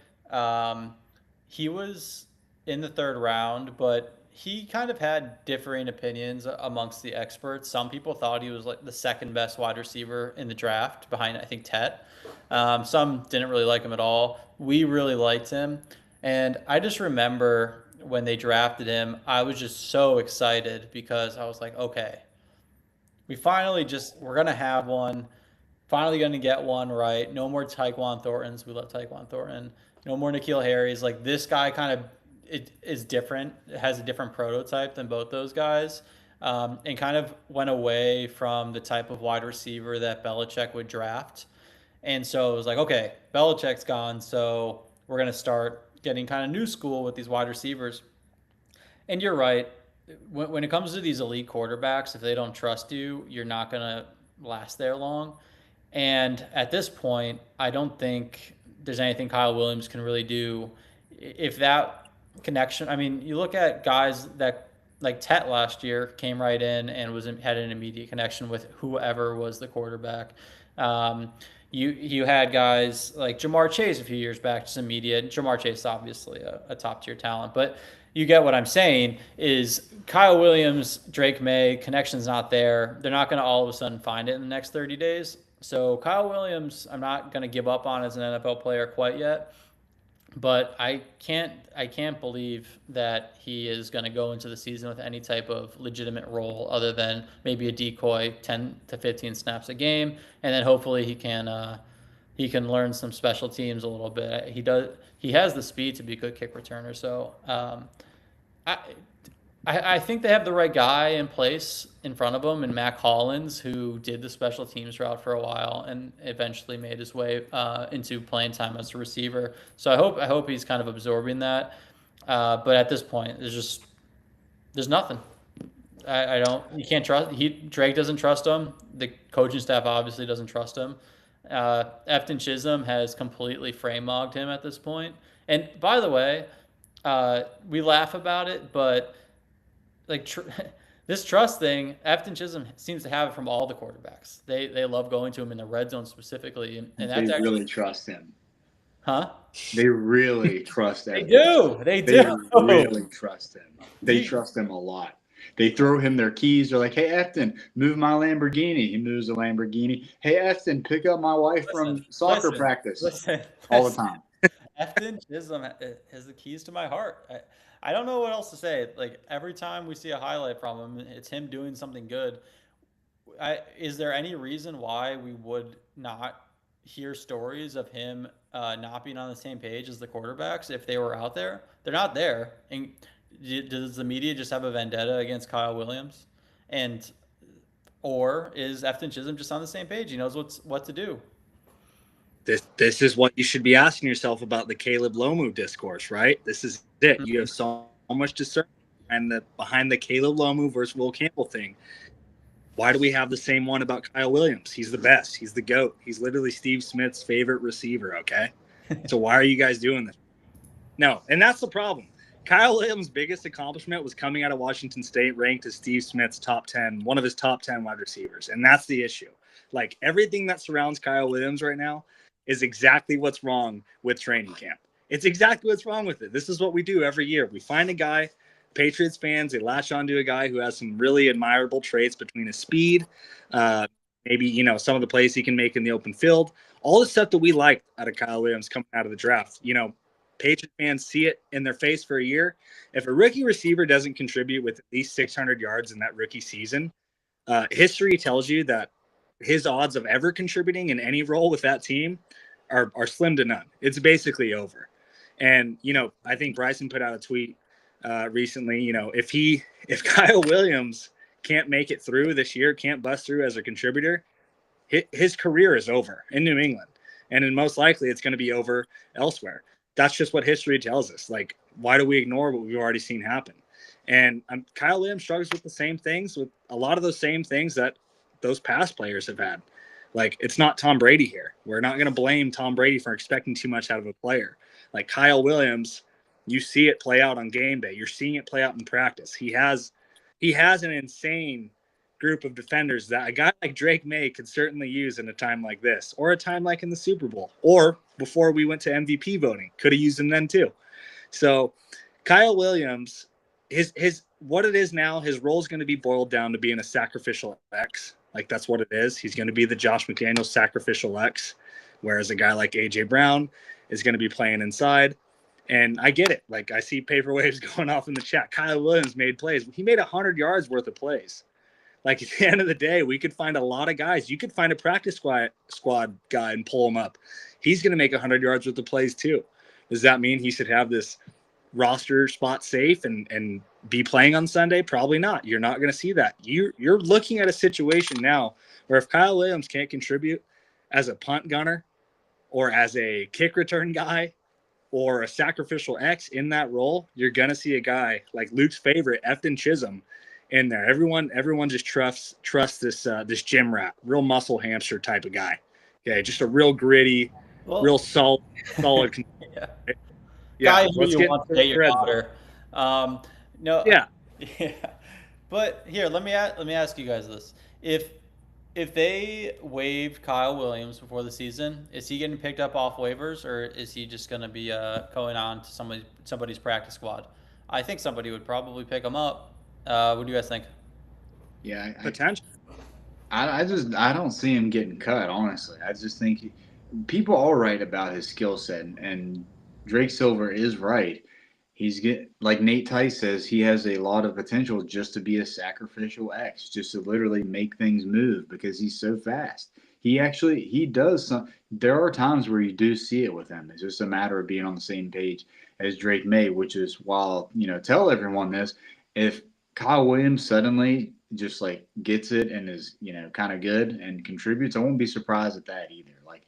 He was in the third round, but he kind of had differing opinions amongst the experts. Some people thought he was like the second best wide receiver in the draft behind, I think, Tet. Some didn't really like him at all. We really liked him. And I just remember when they drafted him, I was just so excited because I was like, okay, we're going to have one. Finally going to get one right. No more Tyquan Thorntons. We love Tyquan Thornton. No more N'Keal Harry's. Like, this guy kind of is different. It has a different prototype than both those guys, and kind of went away from the type of wide receiver that Belichick would draft. And so it was like, okay, Belichick's gone, so we're going to start getting kind of new school with these wide receivers. And you're right. When it comes to these elite quarterbacks, if they don't trust you, you're not going to last there long. And at this point, I don't think there's anything Kyle Williams can really do. If that connection, I mean, you look at guys that, like Tet last year, came right in and had an immediate connection with whoever was the quarterback. You had guys like Jamar Chase a few years back, just immediate. Jamar Chase, obviously a top tier talent, but you get what I'm saying is Kyle Williams, Drake May, connection's not there. They're not going to all of a sudden find it in the next 30 days. So Kyle Williams, I'm not going to give up on as an NFL player quite yet, but I can't believe that he is going to go into the season with any type of legitimate role other than maybe a decoy, 10 to 15 snaps a game, and then hopefully he can learn some special teams a little bit. He has the speed to be a good kick returner. So I think they have the right guy in place in front of them, and Mac Hollins, who did the special teams route for a while and eventually made his way into playing time as a receiver. So I hope he's kind of absorbing that. But at this point, there's nothing. You can't trust. Drake doesn't trust him. The coaching staff obviously doesn't trust him. Efton Chisholm has completely frame-mogged him at this point. And by the way, we laugh about it, but like this trust thing, Efton Chisholm seems to have it from all the quarterbacks. They love going to him in the red zone specifically, and that's they really trust him. Huh? They really trust him. They do. They really trust him. They trust him a lot. They throw him their keys. They're like, hey, Efton, move my Lamborghini. He moves the Lamborghini. Hey, Efton, pick up my wife from soccer practice. All the time. Efton Chisholm has the keys to my heart. I don't know what else to say. Like, every time we see a highlight from him, it's him doing something good. Is there any reason why we would not hear stories of him not being on the same page as the quarterbacks if they were out there? They're not there. And does the media just have a vendetta against Kyle Williams? Or is Efton Chisholm just on the same page? He knows what to do. This is what you should be asking yourself about the Caleb Lomu discourse, right? This is it. You have so much discernment. behind the Caleb Lomu versus Will Campbell thing. Why do we have the same one about Kyle Williams? He's the best. He's the GOAT. He's literally Steve Smith's favorite receiver, okay? So why are you guys doing this? No, and that's the problem. Kyle Williams' biggest accomplishment was coming out of Washington State ranked as Steve Smith's top 10, one of his top 10 wide receivers. And that's the issue. Like, everything that surrounds Kyle Williams right now is exactly what's wrong with training camp. It's exactly what's wrong with it. This is what we do every year. We find a guy, Patriots fans, they latch onto a guy who has some really admirable traits between his speed, maybe, you know, some of the plays he can make in the open field, all the stuff that we liked out of Kyle Williams coming out of the draft. You know, Patriots fans see it in their face for a year. If a rookie receiver doesn't contribute with at least 600 yards in that rookie season, history tells you that his odds of ever contributing in any role with that team are slim to none. It's basically over. And, you know, I think Bryson put out a tweet recently, you know, if Kyle Williams can't make it through this year, can't bust through as a contributor, his career is over in New England. And then most likely it's going to be over elsewhere. That's just what history tells us. Like, why do we ignore what we've already seen happen? And Kyle Williams struggles with the same things, with a lot of those same things that those past players have had. Like, it's not Tom Brady here. We're not going to blame Tom Brady for expecting too much out of a player. Like, Kyle Williams, you see it play out on game day. You're seeing it play out in practice. He has an insane group of defenders that a guy like Drake May could certainly use in a time like this, or a time like in the Super Bowl, or before we went to MVP voting, could have used him then too. So Kyle Williams, his what it is now, his role is going to be boiled down to being a sacrificial X. Like, that's what it is. He's going to be the Josh McDaniels sacrificial X, whereas a guy like AJ Brown is going to be playing inside. And I get it. Like, I see paper waves going off in the chat. Kyle Williams made plays. He made 100 yards worth of plays. Like, at the end of the day, we could find a lot of guys. You could find a practice squad guy and pull him up. He's going to make 100 yards worth of plays too. Does that mean he should have this roster spot safe and be playing on Sunday? Probably not. You're not going to see that. You're looking at a situation now where if Kyle Williams can't contribute as a punt gunner or as a kick return guy or a sacrificial X in that role, you're going to see a guy like Luke's favorite, Efton Chisholm, in there. Everyone just trusts this gym rat, real muscle hamster type of guy. Okay, just a real gritty, real solid. Yeah. Yeah, Guy who you want to date your daughter. No. Yeah. Yeah. But here, let me ask you guys this: if they waived Kyle Williams before the season, is he getting picked up off waivers, or is he just going to be going on to somebody's practice squad? I think somebody would probably pick him up. What do you guys think? Yeah, potential. I don't see him getting cut. Honestly, I just think people are right about his skill set, and Drake Silver is right. Like Nate Tice says, he has a lot of potential just to be a sacrificial X, just to literally make things move because he's so fast. He does some. There are times where you do see it with him. It's just a matter of being on the same page as Drake May, which is, while, you know, tell everyone this, if Kyle Williams suddenly just like gets it and is, you know, kind of good and contributes, I won't be surprised at that either. Like,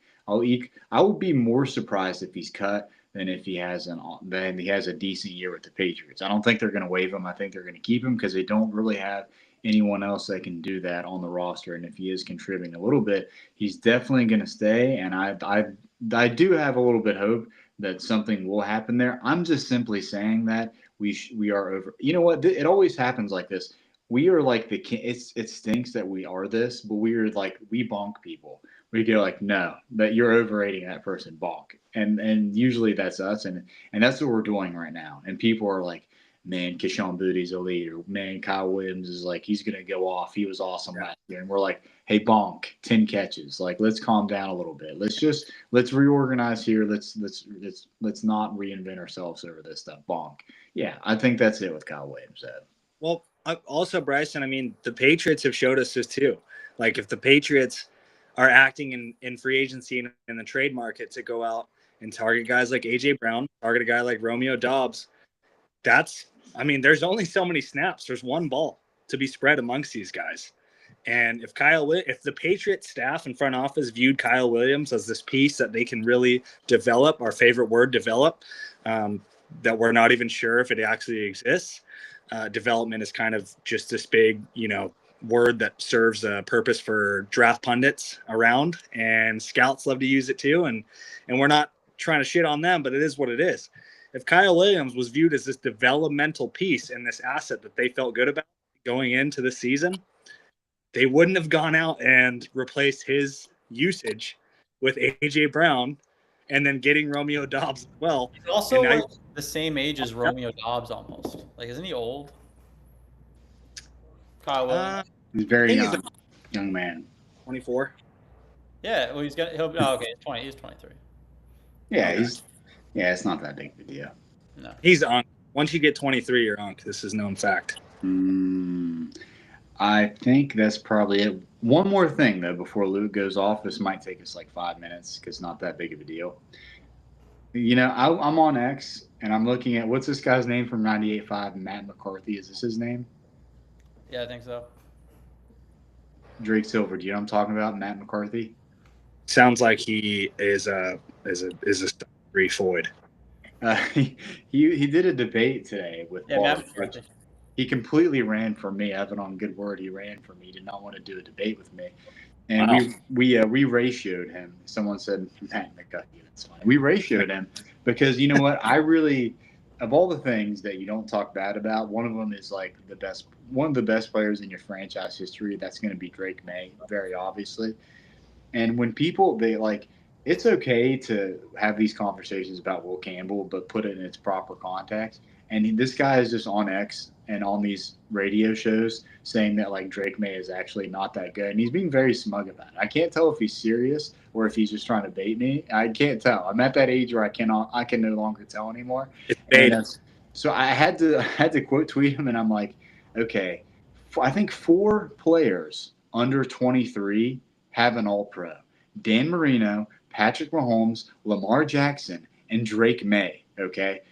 I would be more surprised if he's cut than if he has a decent year with the Patriots. I don't think they're going to waive him. I think they're going to keep him because they don't really have anyone else that can do that on the roster. And if he is contributing a little bit, he's definitely going to stay. And I do have a little bit of hope that something will happen there. I'm just simply saying that we are over. You know what? It always happens like this. We are like it stinks that we are this, but we bonk people. We go like, no, that you're overrating that person, bonk. And usually that's us, and that's what we're doing right now. And people are like, man, Keyshawn Booty's a leader. Man, Kyle Williams is like, he's gonna go off. He was awesome last year. And we're like, hey, bonk, 10 catches. Like, let's calm down a little bit. Let's reorganize here. Let's not reinvent ourselves over this stuff. Bonk. Yeah, I think that's it with Kyle Williams. Well, also, Bryson, I mean, the Patriots have showed us this too. Like, if the Patriots are acting in free agency and in the trade market to go out and target guys like AJ Brown, target a guy like Romeo Doubs, there's only so many snaps. There's one ball to be spread amongst these guys. And if the Patriots staff and front office viewed Kyle Williams as this piece that they can really develop, our favorite word, develop, that we're not even sure if it actually exists, development is kind of just this big, word that serves a purpose for draft pundits around, and scouts love to use it too. And we're not trying to shit on them, but it is what it is. If Kyle Williams was viewed as this developmental piece and this asset that they felt good about going into the season, they wouldn't have gone out and replaced his usage with AJ Brown and then getting Romeo Doubs as well. He's also like the same age as Romeo Doubs almost. Like, isn't he old? Kyle Williams. He's very young man. 24. Yeah, well, okay, 20. He's 23. Yeah, it's not that big of a deal. No. He's Unk. Once you get 23, you're Unk. This is known fact. I think that's probably it. One more thing, though, before Luke goes off. This might take us like 5 minutes because it's not that big of a deal. I'm on X, and I'm looking at, what's this guy's name from 98.5? Matt McCarthy. Is this his name? Yeah, I think so. Drake Silver. Do you know what I'm talking about? Matt McCarthy? Sounds like he is a three Floyd. He did a debate today with Matt McCarthy. He completely ran for me. I have it on good word. He ran for me. He did not want to do a debate with me. And we ratioed him. Someone said, Matt McCarthy, that's fine. We ratioed him because, you know what? I really, of all the things that you don't talk bad about, one of them is like one of the best players in your franchise history. That's going to be Drake May, very obviously. And when people, it's okay to have these conversations about Will Campbell, but put it in its proper context. And this guy is just on X and on these radio shows saying that like Drake May is actually not that good. And he's being very smug about it. I can't tell if he's serious or if he's just trying to bait me. I can't tell. I'm at that age where I can no longer tell anymore. So I had to quote tweet him, and I'm like, okay, I think 4 players under 23 have an All-Pro. Dan Marino, Patrick Mahomes, Lamar Jackson, and Drake May, okay?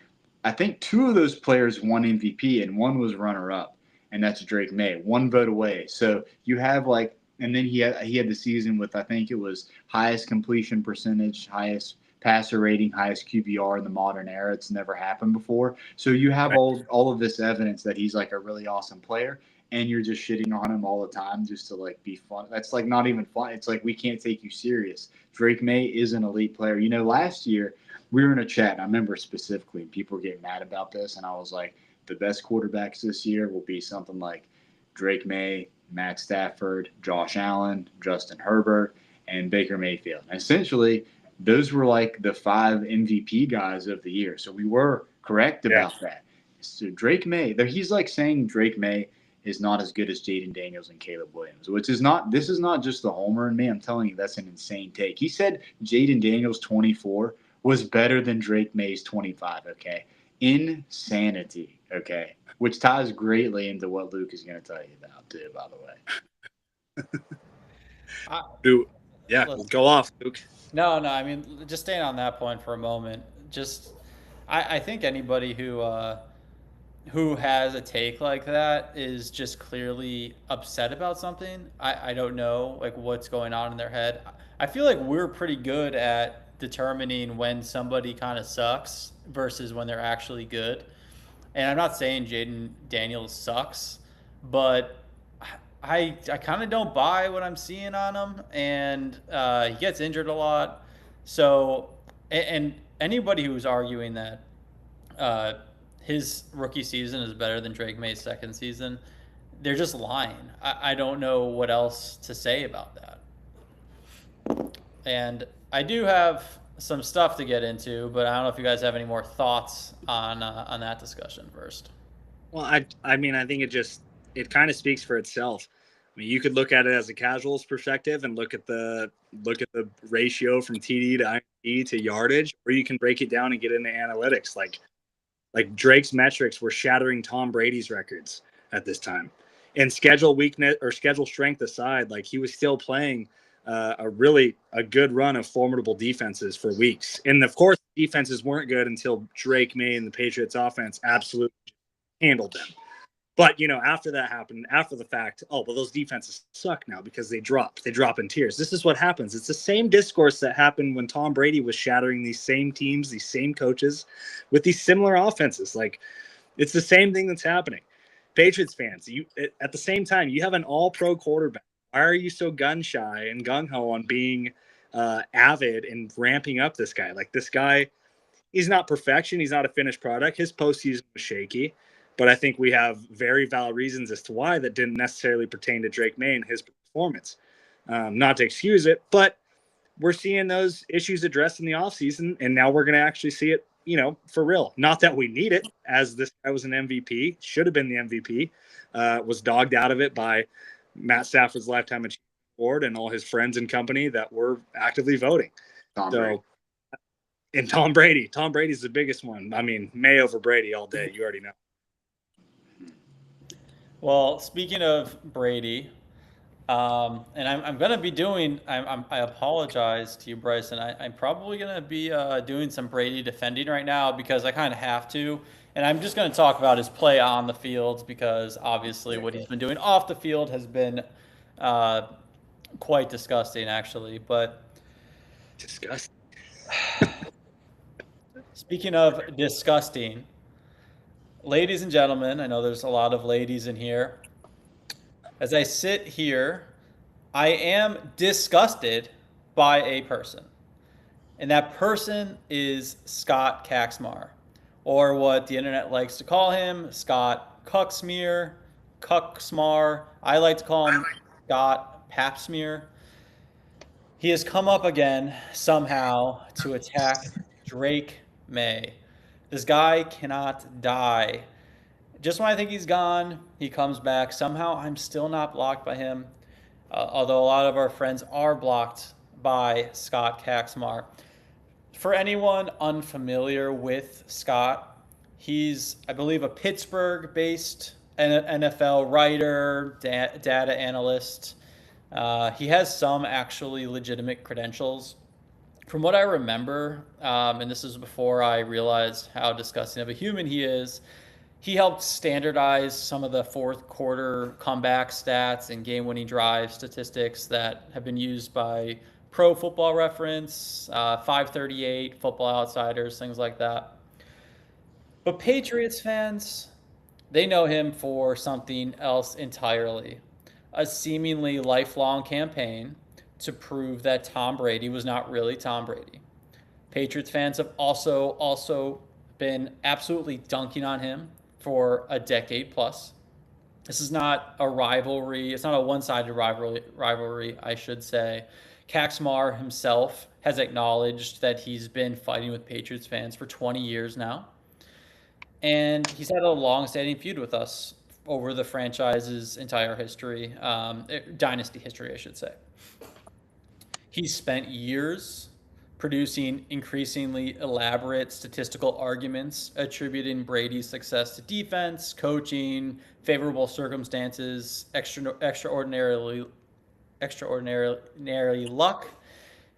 I think 2 of those players won MVP, and 1 was runner-up, and that's Drake May, 1 vote away. So you have and then he had the season with, I think it was highest completion percentage, highest passer rating, highest QBR in the modern era. It's never happened before. So you have all of this evidence that he's like a really awesome player, and you're just shitting on him all the time just to like be fun. That's like not even fun. It's like we can't take you serious. Drake May is an elite player. Last year we were in a chat, and I remember specifically people were getting mad about this, and I was like, the best quarterbacks this year will be something like Drake May, Matt Stafford, Josh Allen, Justin Herbert, and Baker Mayfield. And essentially, those were like the 5 MVP guys of the year. So we were correct about that. So Drake May, he's like saying Drake May is not as good as Jaden Daniels and Caleb Williams, which is not – this is not just the homer in me. I'm telling you, that's an insane take. He said Jaden Daniels' 24 was better than Drake May's 25, okay? Insanity, okay? Which ties greatly into what Luke is going to tell you about, too, by the way. Let's go off, Luke. No, I mean, just staying on that point for a moment. I think anybody who has a take like that is just clearly upset about something. I don't know like what's going on in their head. I feel like we're pretty good at determining when somebody kind of sucks versus when they're actually good. And I'm not saying Jaden Daniels sucks, but I kind of don't buy what I'm seeing on him, and he gets injured a lot. So, and anybody who's arguing that his rookie season is better than Drake May's second season, they're just lying. I don't know what else to say about that. And I do have some stuff to get into, but I don't know if you guys have any more thoughts on that discussion first. Well, I mean, I think it kind of speaks for itself. I mean, you could look at it as a casual's perspective and look at the ratio from TD to INT to yardage, or you can break it down and get into analytics. Like Drake's metrics were shattering Tom Brady's records at this time. And schedule weakness or schedule strength aside, like he was still playing a good run of formidable defenses for weeks. And of course, defenses weren't good until Drake May and the Patriots offense absolutely handled them. But, after that happened, after the fact, those defenses suck now because they drop in tiers. This is what happens. It's the same discourse that happened when Tom Brady was shattering these same teams, these same coaches with these similar offenses. Like, it's the same thing that's happening. Patriots fans, at the same time, you have an all-pro quarterback. Why are you so gun-shy and gung-ho on being avid and ramping up this guy? Like, this guy, he's not perfection. He's not a finished product. His postseason was shaky, but I think we have very valid reasons as to why that didn't necessarily pertain to Drake May and his performance. Not to excuse it, but we're seeing those issues addressed in the offseason, and now we're going to actually see it, for real. Not that we need it, as this guy was an MVP, should have been the MVP, was dogged out of it by Matt Stafford's Lifetime Achievement Award and all his friends and company that were actively voting. And Tom Brady. Tom Brady's the biggest one. I mean, May over Brady all day. You already know. Well, speaking of Brady, and I'm going to be doing, I apologize to you, Bryson. I'm probably going to be doing some Brady defending right now because I kind of have to. And I'm just going to talk about his play on the field because obviously what he's been doing off the field has been quite disgusting, actually. But disgusting. Speaking of disgusting, ladies and gentlemen, I know there's a lot of ladies in here. As I sit here, I am disgusted by a person. And that person is Scott Kacsmar, or what the internet likes to call him, Scott Cucksmere, Cucksmar. I like to call him Scott Papsmear. He has come up again somehow to attack Drake May. This guy cannot die. Just when I think he's gone, he comes back. Somehow I'm still not blocked by him, although a lot of our friends are blocked by Scott Kacsmar. For anyone unfamiliar with Scott, he's, I believe, a Pittsburgh-based NFL writer, data analyst. He has some actually legitimate credentials. From what I remember, and this is before I realized how disgusting of a human he is, he helped standardize some of the fourth quarter comeback stats and game-winning drive statistics that have been used by Pro Football Reference, 538, Football Outsiders, things like that. But Patriots fans, they know him for something else entirely. A seemingly lifelong campaign to prove that Tom Brady was not really Tom Brady. Patriots fans have also been absolutely dunking on him for a decade plus. This is not a rivalry. It's not a one-sided rivalry, I should say. Kacsmar himself has acknowledged that he's been fighting with Patriots fans for 20 years now. And he's had a long-standing feud with us over the franchise's entire history, dynasty history, I should say. He's spent years producing increasingly elaborate statistical arguments attributing Brady's success to defense, coaching, favorable circumstances, extraordinary luck,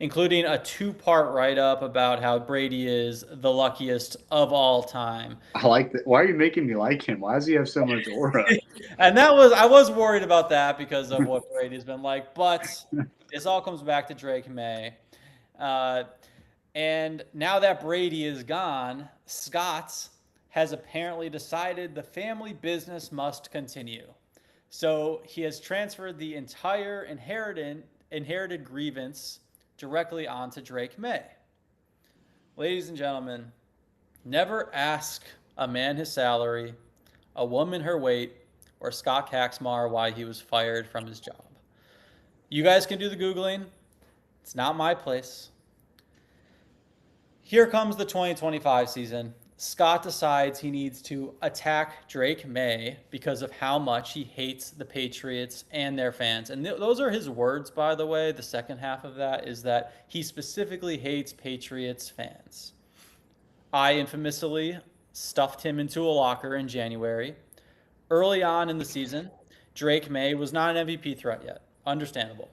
including a 2-part write-up about how Brady is the luckiest of all time. I like that. Why are you making me like him? Why does he have so much aura? And I was worried about that because of what Brady's been like, but this all comes back to Drake May. And now that Brady is gone, Scott has apparently decided the family business must continue. So he has transferred the entire inherited grievance directly onto Drake May. Ladies and gentlemen, never ask a man his salary, a woman her weight, or Scott Kacsmar why he was fired from his job. You guys can do the Googling. It's not my place. Here comes the 2025 season. Scott decides he needs to attack Drake May because of how much he hates the Patriots and their fans. And those are his words, by the way. The second half of that is that he specifically hates Patriots fans. I infamously stuffed him into a locker in January. Early on in the season, Drake May was not an MVP threat yet. Understandable.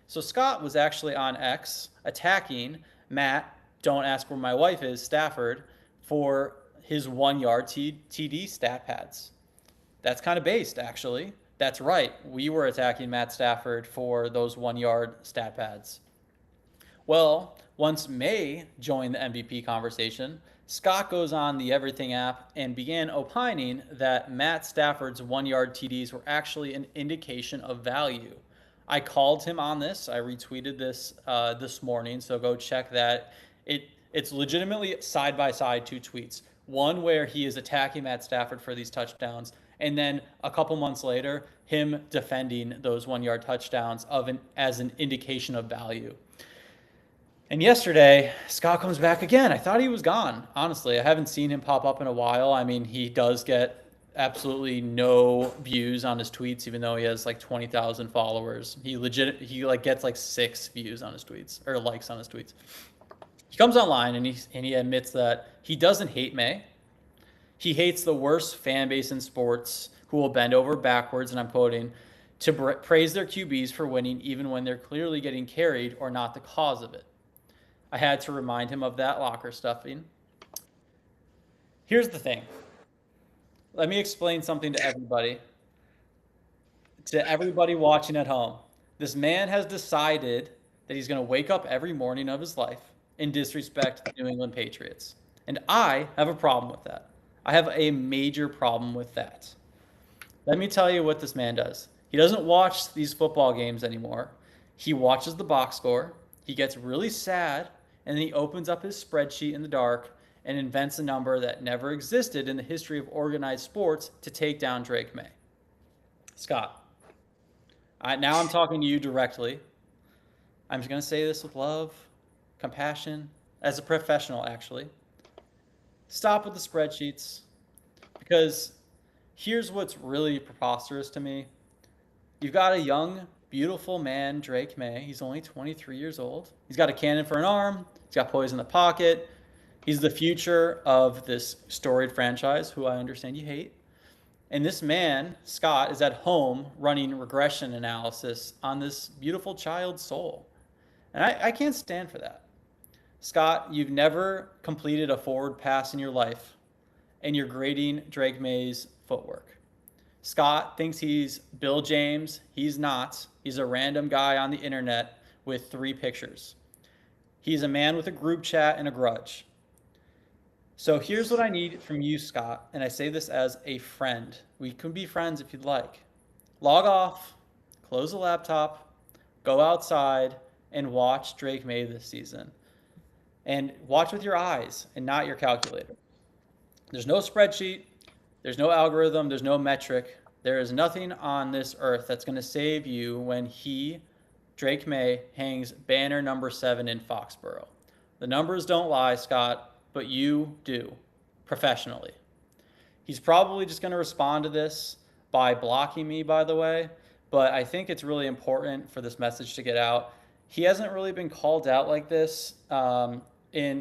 So Scott was actually on X attacking Matt, don't ask where my wife is, Stafford, for his 1-yard TD stat pads. That's kind of based, actually. That's right. We were attacking Matt Stafford for those 1-yard stat pads. Well, Once May joined the MVP conversation, Scott goes on the Everything app and began opining that Matt Stafford's 1-yard TDs were actually an indication of value. I called him on this. I retweeted this this morning, so go check that. It's legitimately side-by-side 2 tweets. One where he is attacking Matt Stafford for these touchdowns, and then a couple months later, him defending those 1-yard touchdowns as an indication of value. And yesterday, Scott comes back again. I thought he was gone, honestly. I haven't seen him pop up in a while. I mean, he does get absolutely no views on his tweets, even though he has like 20,000 followers. He gets like 6 views on his tweets, or likes on his tweets. He comes online and he admits that he doesn't hate May. He hates the worst fan base in sports who will bend over backwards, and I'm quoting, to praise their QBs for winning even when they're clearly getting carried or not the cause of it. I had to remind him of that locker stuffing. Here's the thing. Let me explain something to everybody. To everybody watching at home. This man has decided that he's going to wake up every morning of his life and disrespect the New England Patriots. And I have a problem with that. I have a major problem with that. Let me tell you what this man does. He doesn't watch these football games anymore. He watches the box score. He gets really sad, and then he opens up his spreadsheet in the dark and invents a number that never existed in the history of organized sports to take down Drake May. Scott, now I'm talking to you directly. I'm just going to say this with love, compassion, as a professional, actually. Stop with the spreadsheets, because here's what's really preposterous to me. You've got a young, beautiful man, Drake May. He's only 23 years old. He's got a cannon for an arm. He's got poise in the pocket. He's the future of this storied franchise, who I understand you hate. And this man, Scott, is at home running regression analysis on this beautiful child's soul. And I can't stand for that. Scott, you've never completed a forward pass in your life, and you're grading Drake May's footwork. Scott thinks he's Bill James. He's not. He's a random guy on the internet with 3 pictures. He's a man with a group chat and a grudge. So here's what I need from you, Scott, and I say this as a friend. We can be friends if you'd like. Log off, close the laptop, go outside, and watch Drake May this season. And watch with your eyes and not your calculator. There's no spreadsheet. There's no algorithm. There's no metric. There is nothing on this earth that's going to save you when Drake May, hangs banner number 7 in Foxborough. The numbers don't lie, Scott, but you do, professionally. He's probably just going to respond to this by blocking me, by the way, but I think it's really important for this message to get out. He hasn't really been called out like this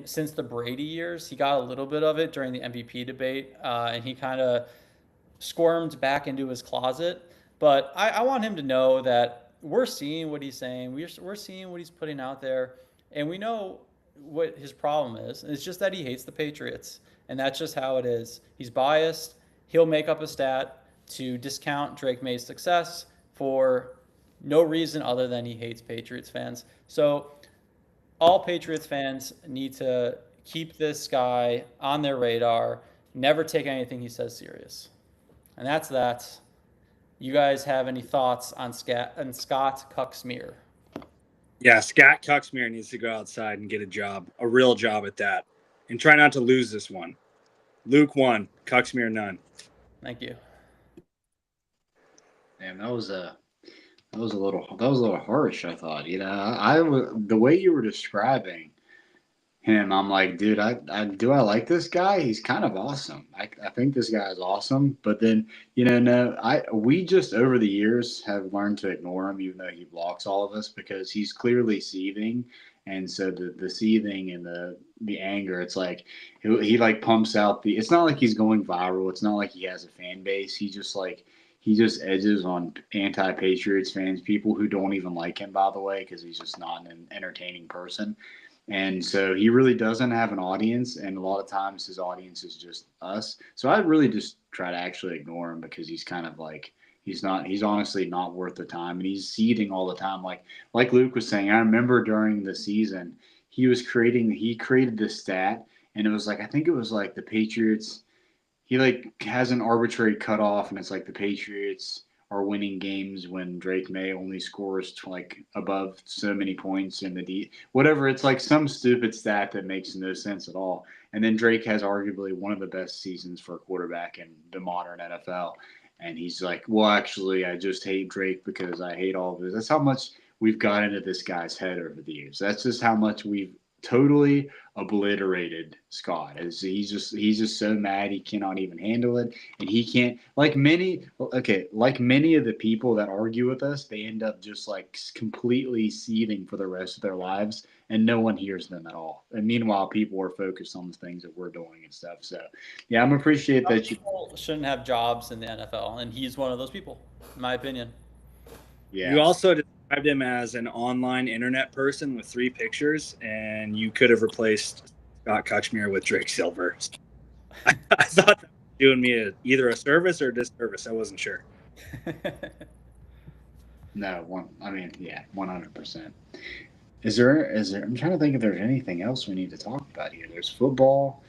since the Brady years. He got a little bit of it during the MVP debate, and he kind of squirmed back into his closet. But I want him to know that we're seeing what he's saying. We're seeing what he's putting out there, and we know what his problem is. It's just that he hates the Patriots, and that's just how it is. He's biased. He'll make up a stat to discount Drake May's success for no reason other than he hates Patriots fans. So all Patriots fans need to keep this guy on their radar, never take anything he says serious. And that's that. You guys have any thoughts on Scott Cucksmear? Yeah, Scott Cucksmear needs to go outside and get a real job at that, and try not to lose this one. Luke 1, Cucksmear none. Thank you. Damn, that was a little harsh. I thought, the way you were describing him, I'm like, dude, do I like this guy? He's kind of awesome. I think this guy is awesome. But then, we just over the years have learned to ignore him, even though he blocks all of us, because he's clearly seething. And so the seething and the anger, it's like he like pumps out it's not like he's going viral. It's not like he has a fan base. He just edges on anti-Patriots fans, people who don't even like him, by the way, because he's just not an entertaining person. And so he really doesn't have an audience, and a lot of times his audience is just us. So I really just try to actually ignore him, because he's kind of like, he's honestly not worth the time, and he's seething all the time. Like Luke was saying, I remember during the season, he created this stat, and it was like, I think it was like the Patriots. He like has an arbitrary cutoff, and it's like the Patriots are winning games when Drake May only scores like above so many points in the whatever. It's like some stupid stat that makes no sense at all. And then Drake has arguably one of the best seasons for a quarterback in the modern NFL. And he's like, well, actually, I just hate Drake because I hate all of this. That's how much we've got into this guy's head over the years. That's just how much we've totally obliterated Scott. As he's just so mad he cannot even handle it, and he can't like many of the people that argue with us, they end up just like completely seething for the rest of their lives, and no one hears them at all. And meanwhile, people are focused on the things that we're doing and stuff. So yeah, I'm appreciate that you People shouldn't have jobs in the NFL, and he's one of those people, in my opinion. yeah. You also described him as an online internet person with 3 pictures, and you could have replaced Scott Kutchmere with Drake Silver. I thought that was doing me either a service or a disservice. I wasn't sure. No, 100%. Is there? I'm trying to think if there's anything else we need to talk about here. There's football.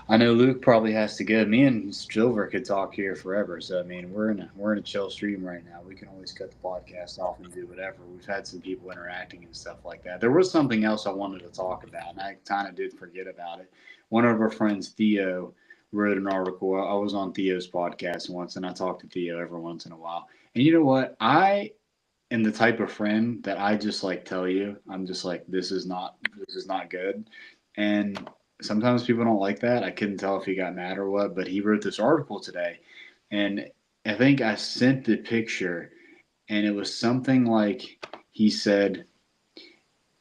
I know Luke probably has to go. Me and Silver could talk here forever. So I mean, we're in a chill stream right now. We can always cut the podcast off and do whatever. We've had some people interacting and stuff like that. There was something else I wanted to talk about, and I kind of did forget about it. One of our friends, Theo, wrote an article. I was on Theo's podcast once, and I talk to Theo every once in a while. And you know what? I am the type of friend that I just like tell you, I'm just like, this is not good. And sometimes people don't like that. I couldn't tell if he got mad or what, but he wrote this article today, and I think I sent the picture, and it was something like he said,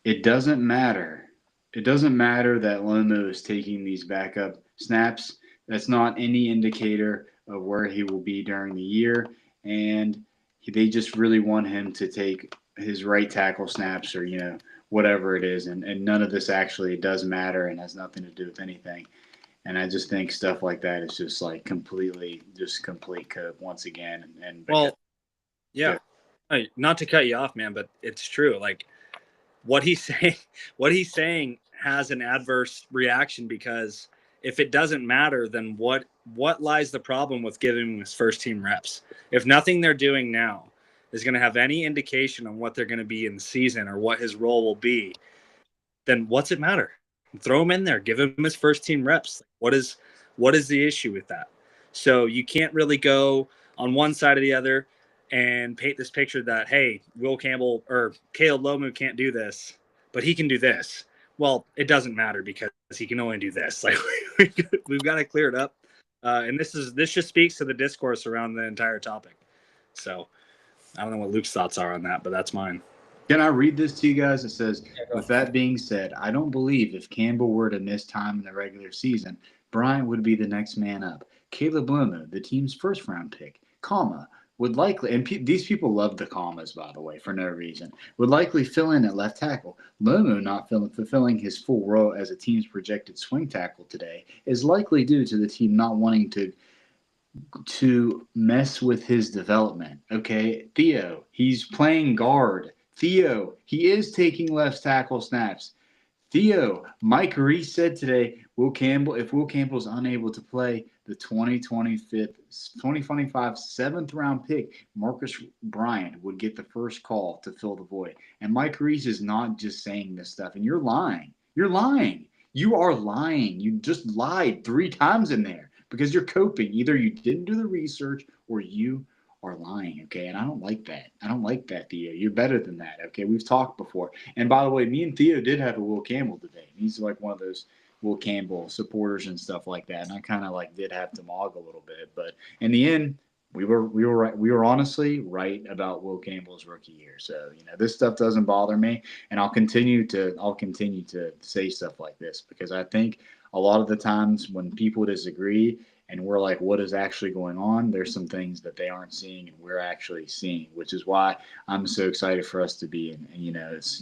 it doesn't matter. It doesn't matter that Lomu is taking these backup snaps. That's not any indicator of where he will be during the year, and they just really want him to take his right tackle snaps or, whatever it is. And none of this actually does matter and has nothing to do with anything. And I just think stuff like that is just like complete cope once again. Well, yeah. Not to cut you off, man, but it's true. Like what he's saying has an adverse reaction, because if it doesn't matter, then what lies the problem with giving him his first team reps? If nothing they're doing now is going to have any indication on what they're going to be in the season or what his role will be, then what's it matter? Throw him in there, give him his first team reps. What is the issue with that? So you can't really go on one side or the other and paint this picture that, hey, Will Campbell or Caleb Lomu can't do this, but he can do this. Well, it doesn't matter because he can only do this. Like we've got to clear it up. And this just speaks to the discourse around the entire topic. So I don't know what Luke's thoughts are on that, but that's mine. Can I read this to you guys? It says, with that being said, I don't believe if Campbell were to miss time in the regular season, Bryant would be the next man up. Caleb Lomu, the team's first round pick, would likely, and these people love the commas, by the way, for no reason, would likely fill in at left tackle. Lomu not fulfilling his full role as a team's projected swing tackle today is likely due to the team not wanting to mess with his development. Okay, Theo, he's playing guard. Theo, he is taking left tackle snaps. Theo, Mike Reese said today, if Will Campbell's unable to play, the 2025 7th round pick, Marcus Bryant, would get the first call to fill the void. And Mike Reese is not just saying this stuff. And you're lying. You're lying. You are lying. You just lied 3 times in there because you're coping. Either you didn't do the research or you are lying, okay? And I don't like that. I don't like that, Theo. You're better than that, okay? We've talked before. And by the way, me and Theo did have a Will Campbell debate. He's like one of those Will Campbell supporters and stuff like that. And I kind of like did have to mog a little bit, but in the end, we were right. We were honestly right about Will Campbell's rookie year. So this stuff doesn't bother me, and I'll continue to say stuff like this because I think a lot of the times when people disagree and we're like, what is actually going on? There's some things that they aren't seeing and we're actually seeing, which is why I'm so excited for us to be and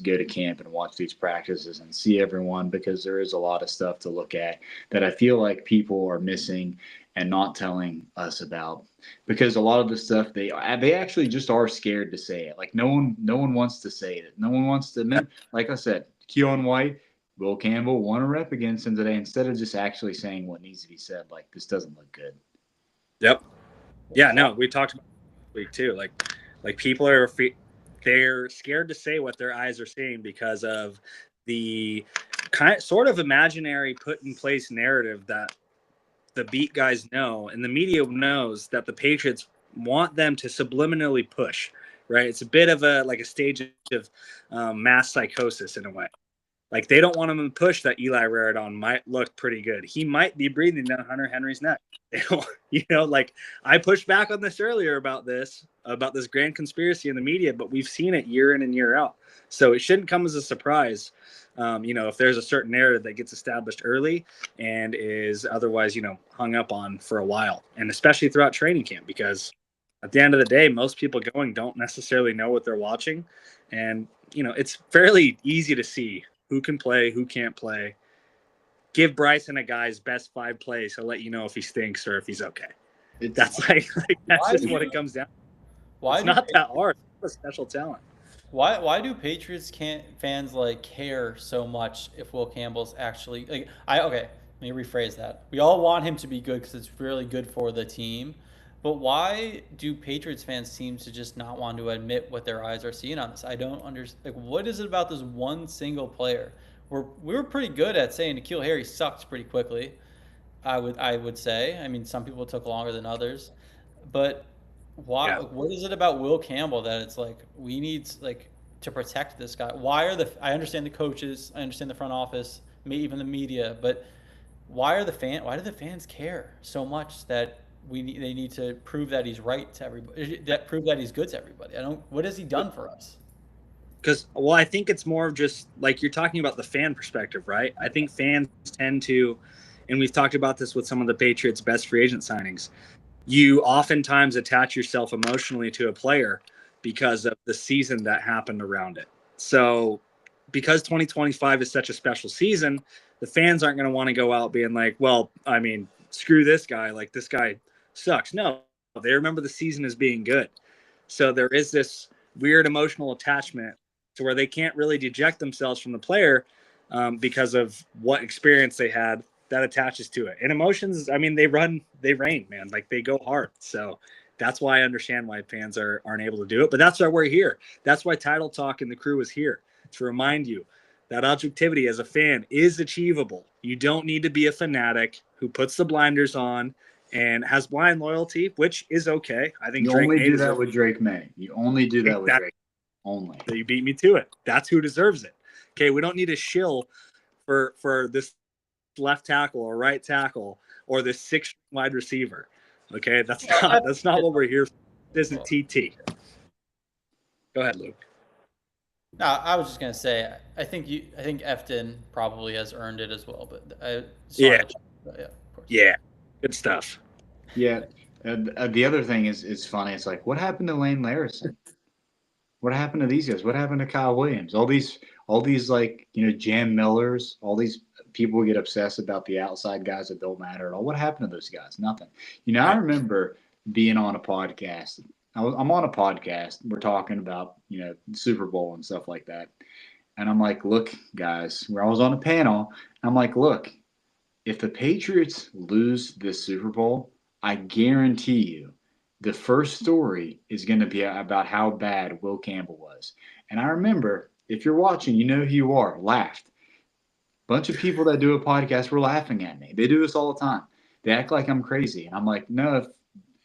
go to camp and watch these practices and see everyone, because there is a lot of stuff to look at that I feel like people are missing and not telling us about, because a lot of the stuff they actually just are scared to say it. Like no one wants to say it. No one wants to admit, like I said, Keon White, Will Campbell won a rep against him today instead of just actually saying what needs to be said. Like, this doesn't look good. Yep. Yeah, no, we talked about this week too. Like people they're scared to say what their eyes are seeing because of the sort of imaginary put in place narrative that the beat guys know and the media knows that the Patriots want them to subliminally push, right? It's a bit of a stage of mass psychosis in a way. Like they don't want him to push that Eli Raridon might look pretty good. He might be breathing down Hunter Henry's neck. Like I pushed back on this earlier about this grand conspiracy in the media, but we've seen it year in and year out. So it shouldn't come as a surprise, if there's a certain narrative that gets established early and is otherwise, hung up on for a while, and especially throughout training camp, because at the end of the day, most people going don't necessarily know what they're watching. And, it's fairly easy to see who can play, who can't play. Give Bryson a guy's best 5 plays. He'll let you know if he stinks or if he's okay. That's that's just what it comes down to. It's not that hard. It's a special talent. Why do Patriots fans care so much if Will Campbell's actually okay, let me rephrase that. We all want him to be good because it's really good for the team. But why do Patriots fans seem to just not want to admit what their eyes are seeing on this? I don't understand. What is it about this one single player? We were pretty good at saying N'Keal Harry sucked pretty quickly. I would say. I mean, some people took longer than others, but why? Yeah. What is it about Will Campbell that it's we need to protect this guy? Why are I understand the coaches, I understand the front office, maybe even the media, but why do the fans care so much that they need to prove that he's right to everybody, prove that he's good to everybody? What has he done for us? Because, I think it's more of just like you're talking about the fan perspective, right? I think fans tend to, and we've talked about this with some of the Patriots' best free agent signings, you oftentimes attach yourself emotionally to a player because of the season that happened around it. So because 2025 is such a special season, the fans aren't going to want to go out being like, well, I mean, screw this guy. Like, this guy sucks. No, they remember the season as being good. So there is this weird emotional attachment to where they can't really deject themselves from the player because of what experience they had that attaches to it. And emotions, I mean, they reign, man. Like, they go hard. So that's why I understand why fans aren't able to do it. But that's why we're here. That's why Title Talk and the crew is here, to remind you that objectivity as a fan is achievable. You don't need to be a fanatic who puts the blinders on and has blind loyalty, which is okay. I think you only do that with Drake May. You only do that with Drake. Only. So you beat me to it. That's who deserves it. Okay, we don't need a shill for this left tackle or right tackle or this 6 wide receiver. Okay, that's not what we're here for. This is TT. Go ahead, Luke. No, I was just gonna say I think Efton probably has earned it as well, but yeah, of course. Yeah, good stuff. Yeah, the other thing is funny. It's like, what happened to Lane Larison? What happened to these guys? What happened to Kyle Williams? All these Jam Millers, all these people get obsessed about the outside guys that don't matter at all. What happened to those guys? Nothing. I remember being on a podcast. I'm on a podcast. We're talking about, the Super Bowl and stuff like that. And I'm like, look, guys, where I was on a panel, I'm like, look, if the Patriots lose this Super Bowl, I guarantee you the first story is going to be about how bad Will Campbell was. And I remember, if you're watching, you know who you are, laughed. Bunch of people that do a podcast were laughing at me. They do this all the time. They act like I'm crazy. And I'm like, no, if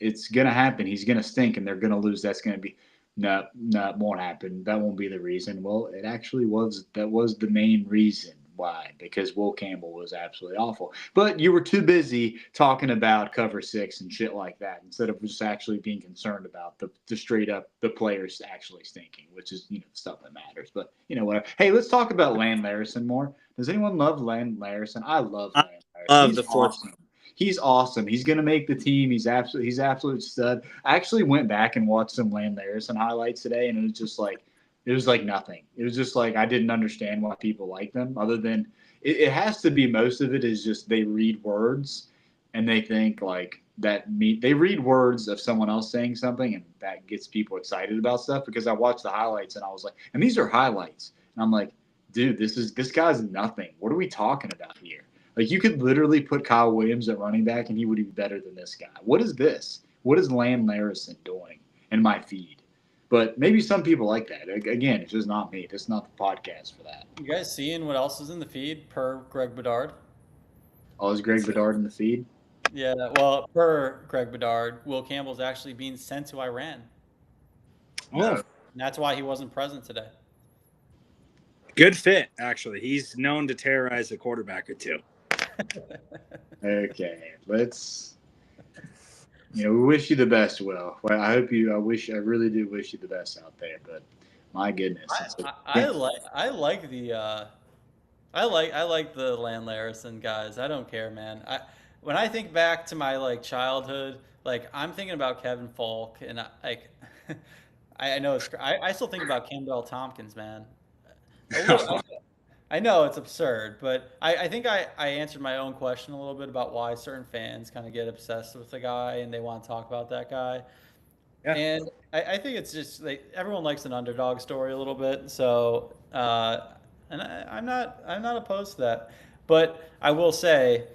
it's going to happen, he's going to stink and they're going to lose. That's going to be, no, it won't happen. That won't be the reason. Well, it actually was. That was the main reason. Why? Because Will Campbell was absolutely awful. But you were too busy talking about cover 6 and shit like that instead of just actually being concerned about the straight up the players actually stinking, which is stuff that matters. But whatever. Hey, let's talk about Lane Larison more. Does anyone love Lane Larison? I love Lane Larison. Love the fourth. Awesome. He's awesome. He's gonna make the team. He's absolute stud. I actually went back and watched some Lane Larison highlights today, and it was just like. It was like nothing. It was just like I didn't understand why people like them other than it has to be most of it is just they read words and they think like that they read words of someone else saying something and that gets people excited about stuff because I watched the highlights and I was like, and these are highlights. And I'm like, dude, this guy's nothing. What are we talking about here? Like, you could literally put Kyle Williams at running back and he would be better than this guy. What is this? What is Land Larison doing in my feed? But maybe some people like that. Again, it's just not me. It's not the podcast for that. You guys seeing what else is in the feed per Greg Bedard? Oh, is Greg Bedard in the feed? Yeah, well, per Greg Bedard, Will Campbell's actually being sent to Iran. Oh, And that's why he wasn't present today. good fit, actually. He's known to terrorize a quarterback or two. Okay, let's. We wish you the best, Will. Well, I really do wish you the best out there. But my goodness, I like the I like the Land Larison guys. I don't care, man. When I think back to my like childhood, like I'm thinking about Kevin Falk, and I know I still think about Campbell Tompkins, man. I know it's absurd, but I think I answered my own question a little bit about why certain fans kind of get obsessed with the guy and they want to talk about that guy. Yeah. And I think it's just like everyone likes an underdog story a little bit. So, and I'm not opposed to that. But I will say,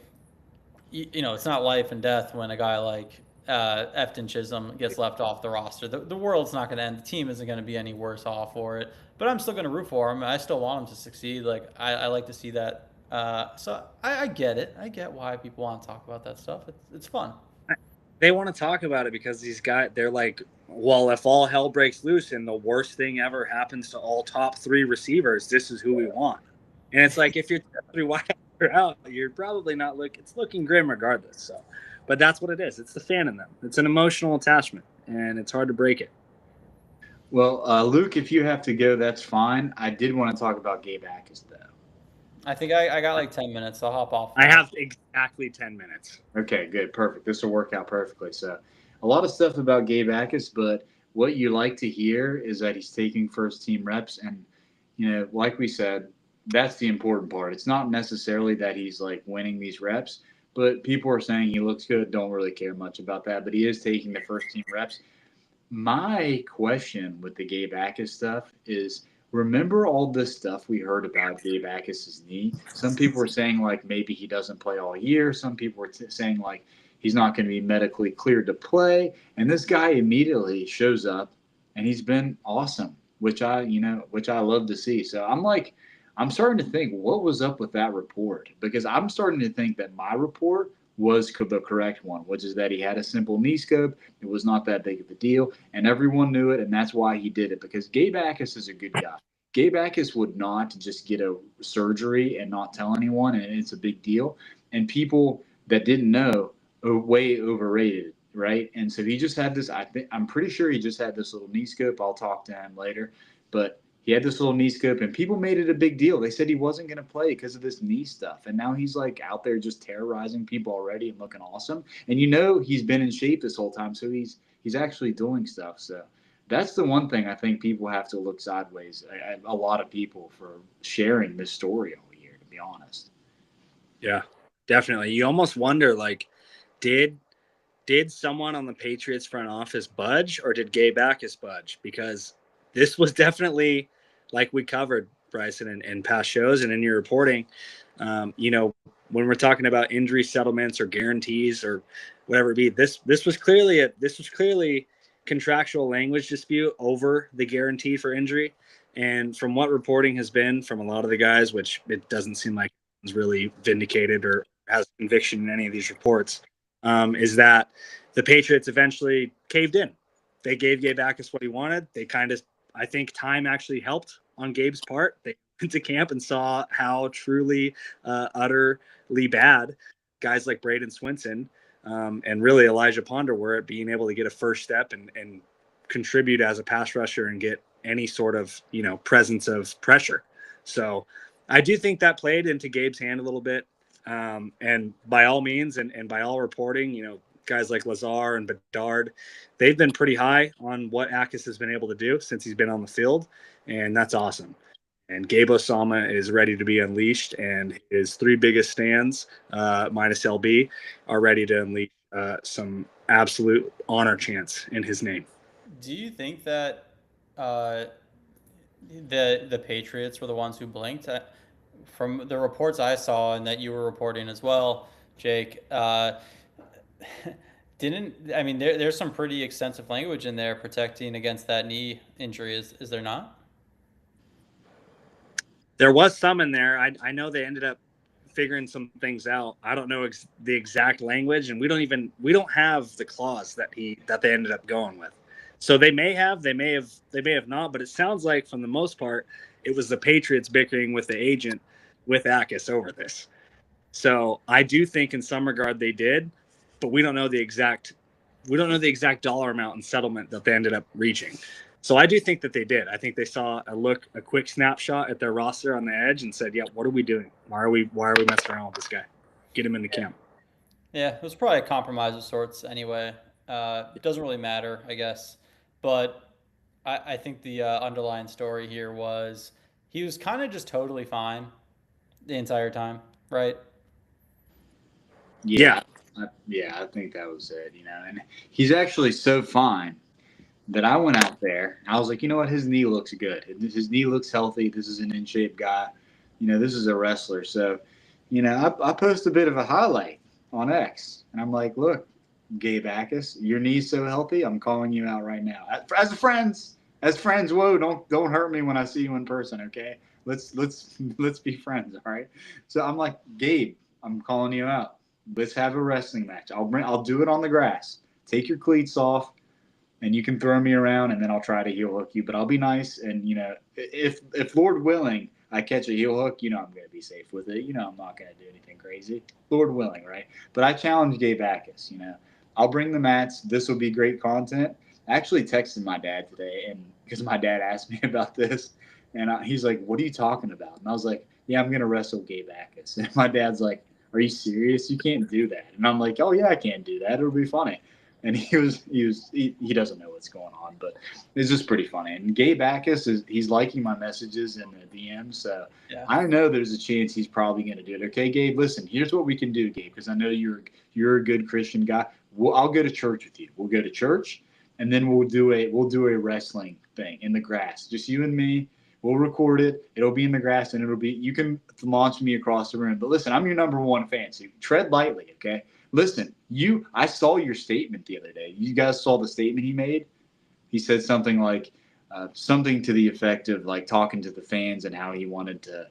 it's not life and death when a guy like Efton Chisholm gets left off the roster. The world's not going to end. The team isn't going to be any worse off for it. But I'm still going to root for him. I still want him to succeed. Like I like to see that. So I get it. I get why people want to talk about that stuff. It's fun. They want to talk about it because they're like, well, if all hell breaks loose and the worst thing ever happens to all top 3 receivers, this is who we want. And it's like, if you're 3 wide out, you're probably not it's looking grim regardless. So, but that's what it is. It's the fan in them. It's an emotional attachment, and it's hard to break it. Well, Luke, if you have to go, that's fine. I did want to talk about Gabe Jacas, though. I think I got like 10 minutes. So I'll hop off. I have exactly 10 minutes. Okay, good. Perfect. This will work out perfectly. So, a lot of stuff about Gabe Jacas, but what you like to hear is that he's taking first team reps. And, like we said, that's the important part. It's not necessarily that he's like winning these reps, but people are saying he looks good. Don't really care much about that, but he is taking the first team reps. My question with the Gabe Jacas stuff is, remember all this stuff we heard about Gabe Jacas' knee? Some people were saying like maybe he doesn't play all year. Some people were saying like he's not going to be medically cleared to play. And this guy immediately shows up and he's been awesome, which I love to see. So I'm starting to think, what was up with that report? Because I'm starting to think that my report was the correct one, which is that he had a simple knee scope. It was not that big of a deal, and everyone knew it, and that's why he did it, because Gabe Jacas is a good guy. Gabe Jacas would not just get a surgery and not tell anyone, and it's a big deal. And people that didn't know are way overrated, right? And so he just had this, I'm pretty sure he just had this little knee scope. I'll talk to him later. But he had this little knee scope, and people made it a big deal. They said he wasn't going to play because of this knee stuff. And now he's like out there just terrorizing people already and looking awesome. And he's been in shape this whole time, so he's actually doing stuff. So that's the one thing I think people have to look sideways at a lot of people for sharing this story all year, to be honest. Yeah, definitely. You almost wonder, like, did someone on the Patriots front office budge, or did Gabe Jacas budge? Because this was definitely, like we covered, Bryson, in past shows and in your reporting, when we're talking about injury settlements or guarantees or whatever it be, this was clearly contractual language dispute over the guarantee for injury. And from what reporting has been from a lot of the guys, which it doesn't seem like is really vindicated or has conviction in any of these reports, is that the Patriots eventually caved in. They gave Gabe Jacas what he wanted. I think time actually helped on Gabe's part. They went to camp and saw how truly, utterly bad guys like Braden Swinson and really Elijah Ponder were at being able to get a first step and contribute as a pass rusher and get any sort of, presence of pressure. So I do think that played into Gabe's hand a little bit. And by all means, and by all reporting, guys like Lazar and Bedard, they've been pretty high on what Jacas has been able to do since he's been on the field, and that's awesome. And Gabe Osama is ready to be unleashed, and his 3 biggest stands, minus LB, are ready to unleash some absolute honor chants in his name. Do you think that the Patriots were the ones who blinked. From the reports I saw and that you were reporting as well, Jake, there's some pretty extensive language in there protecting against that knee injury. Is there not? There was some in there. I know they ended up figuring some things out. I don't know the exact language, and we don't have the clause that they ended up going with. So they may have not, but it sounds like from the most part, it was the Patriots bickering with the agent with Jacas over this. So I do think in some regard they did, but we don't know the exact dollar amount and settlement that they ended up reaching. So I do think that they did. I think they saw a quick snapshot at their roster on the edge and said, "Yeah, what are we doing? Why are we messing around with this guy? Get him into camp." Yeah, it was probably a compromise of sorts anyway. It doesn't really matter, I guess. But I think the underlying story here was he was kind of just totally fine the entire time, right? Yeah. I think that was it, and he's actually so fine that I went out there. I was like, you know what? His knee looks good. His knee looks healthy. This is an in shape guy. This is a wrestler. So, I post a bit of a highlight on X, and I'm like, look, Gabe Jacas, your knee's so healthy. I'm calling you out right now. As friends, whoa, don't hurt me when I see you in person, okay? Let's be friends, all right? So I'm like, Gabe, I'm calling you out. Let's have a wrestling match. I'll do it on the grass. Take your cleats off, and you can throw me around, and then I'll try to heel hook you. But I'll be nice, and if Lord willing, I catch a heel hook, I'm gonna be safe with it. I'm not gonna do anything crazy. Lord willing, right? But I challenge Gabe Jacas. I'll bring the mats. This will be great content. I actually texted my dad today, and because my dad asked me about this, and he's like, "What are you talking about?" And I was like, "Yeah, I'm gonna wrestle Gabe Jacas." And my dad's like, "Are you serious? You can't do that." And I'm like, "Oh yeah, I can't do that. It'll be funny." And he doesn't know what's going on, but it's just pretty funny. And Gabe Jacas he's liking my messages in the DM, so yeah. I know there's a chance he's probably going to do it. Okay, Gabe, listen, here's what we can do, Gabe, because I know you're a good Christian guy. I'll go to church with you. We'll go to church, and then we'll do a wrestling thing in the grass, just you and me. We'll record it. It'll be in the grass, and you can launch me across the room. But listen, I'm your number one fan, so tread lightly, okay? Listen, I saw your statement the other day. You guys saw the statement he made? He said something like, something to the effect of like talking to the fans and how he wanted to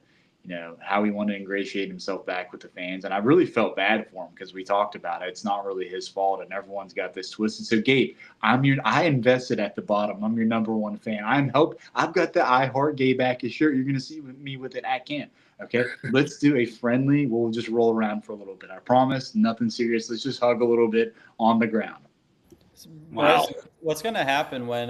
ingratiate himself back with the fans. And I really felt bad for him because we talked about it. It's not really his fault, and everyone's got this twisted. So Gabe, I invested at the bottom. I'm your number one fan. I've got the I Heart Gabe Jacas shirt. You're gonna see me with it at camp. Okay, let's do a friendly. We'll just roll around for a little bit. I promise, nothing serious. Let's just hug a little bit on the ground. Wow. What's going to happen when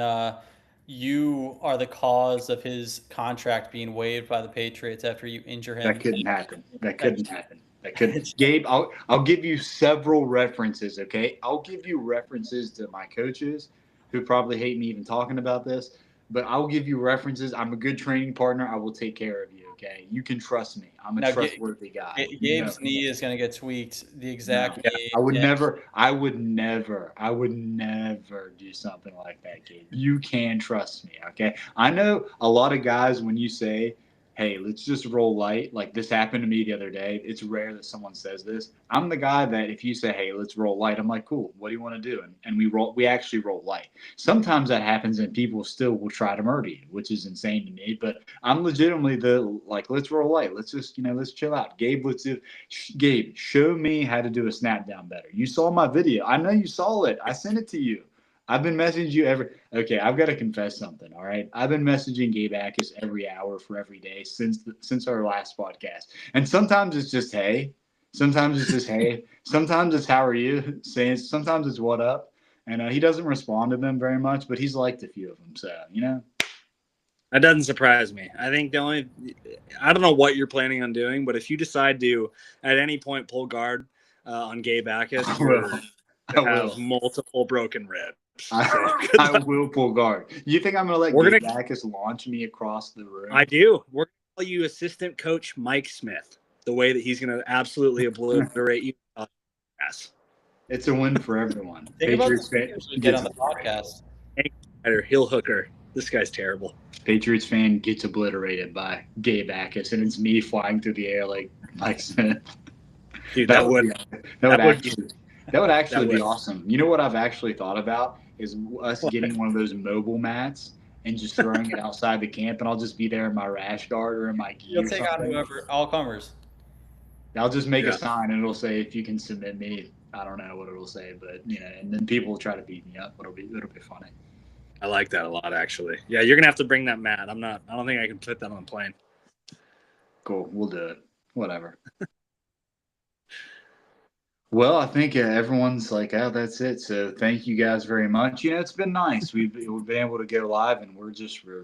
you are the cause of his contract being waived by the Patriots after you injure him? That couldn't happen. That couldn't. Gabe, I'll give you several references. Okay, I'll give you references to my coaches, who probably hate me even talking about this. But I'll give you references. I'm a good training partner. I will take care of you. Okay, you can trust me. I'm a trustworthy guy. Gabe's knee is going to get tweaked. The exact knee. I would never do something like that, Gabe. You can trust me. Okay, I know a lot of guys when you say, "Hey, let's just roll light," like this happened to me the other day. It's rare that someone says this. I'm the guy that if you say, "Hey, let's roll light," I'm like, "Cool. What do you want to do?" And we actually roll light. Sometimes that happens and people still will try to murder you, which is insane to me. But I'm legitimately let's roll light. Let's just let's chill out. Gabe, Gabe, show me how to do a snap down better. You saw my video. I know you saw it. I sent it to you. I've been messaging you okay, I've got to confess something, all right? I've been messaging Gabe Jacas every hour for every day since our last podcast. And sometimes it's just, hey. Sometimes it's just, hey. Sometimes it's, how are you? Sometimes it's, what up? And he doesn't respond to them very much, but he's liked a few of them. So, That doesn't surprise me. I think I don't know what you're planning on doing, but if you decide to, at any point, pull guard on Gabe Jacas, I have multiple broken ribs. I will pull guard. You think I'm going to let Gabe Jacas launch me across the room? I do. We're going to call you assistant coach Mike Smith, the way that he's going to absolutely obliterate you. Yes. It's a win for everyone. Think about the get on the podcast. Heel hooker. This guy's terrible. Patriots fan gets obliterated by Gabe Jacas, and it's me flying through the air like Mike Smith. Dude, that would actually be would. awesome. You know what I've actually thought about is us getting one of those mobile mats and just throwing it outside the camp, and I'll just be there in my rash guard or in my gi You'll or take on something. whoever, all comers. I'll just make Yeah. a sign, and it'll say, "If you can submit me." I don't know what it'll say, but and then people will try to beat me up. It'll be funny. I like that a lot, actually. Yeah, you're gonna have to bring that mat. I don't think I can put that on the plane. Cool, we'll do it. Whatever. Well, I think everyone's like, "Oh, that's it." So thank you guys very much. It's been nice. We've been able to go live, and we're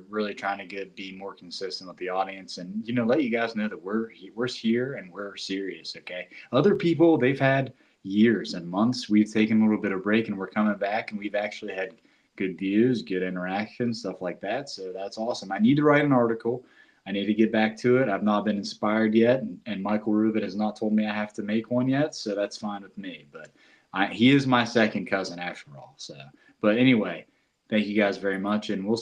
really trying to be more consistent with the audience, and let you guys know that we're here and we're serious. Okay, other people, they've had years and months. We've taken a little bit of break, and we're coming back, and we've actually had good views, good interaction, stuff like that. So that's awesome. I need to write an article. I need to get back to it. I've not been inspired yet, and Michael Rubin has not told me I have to make one yet, so that's fine with me. But he is my second cousin after all. So, but anyway, thank you guys very much, and we'll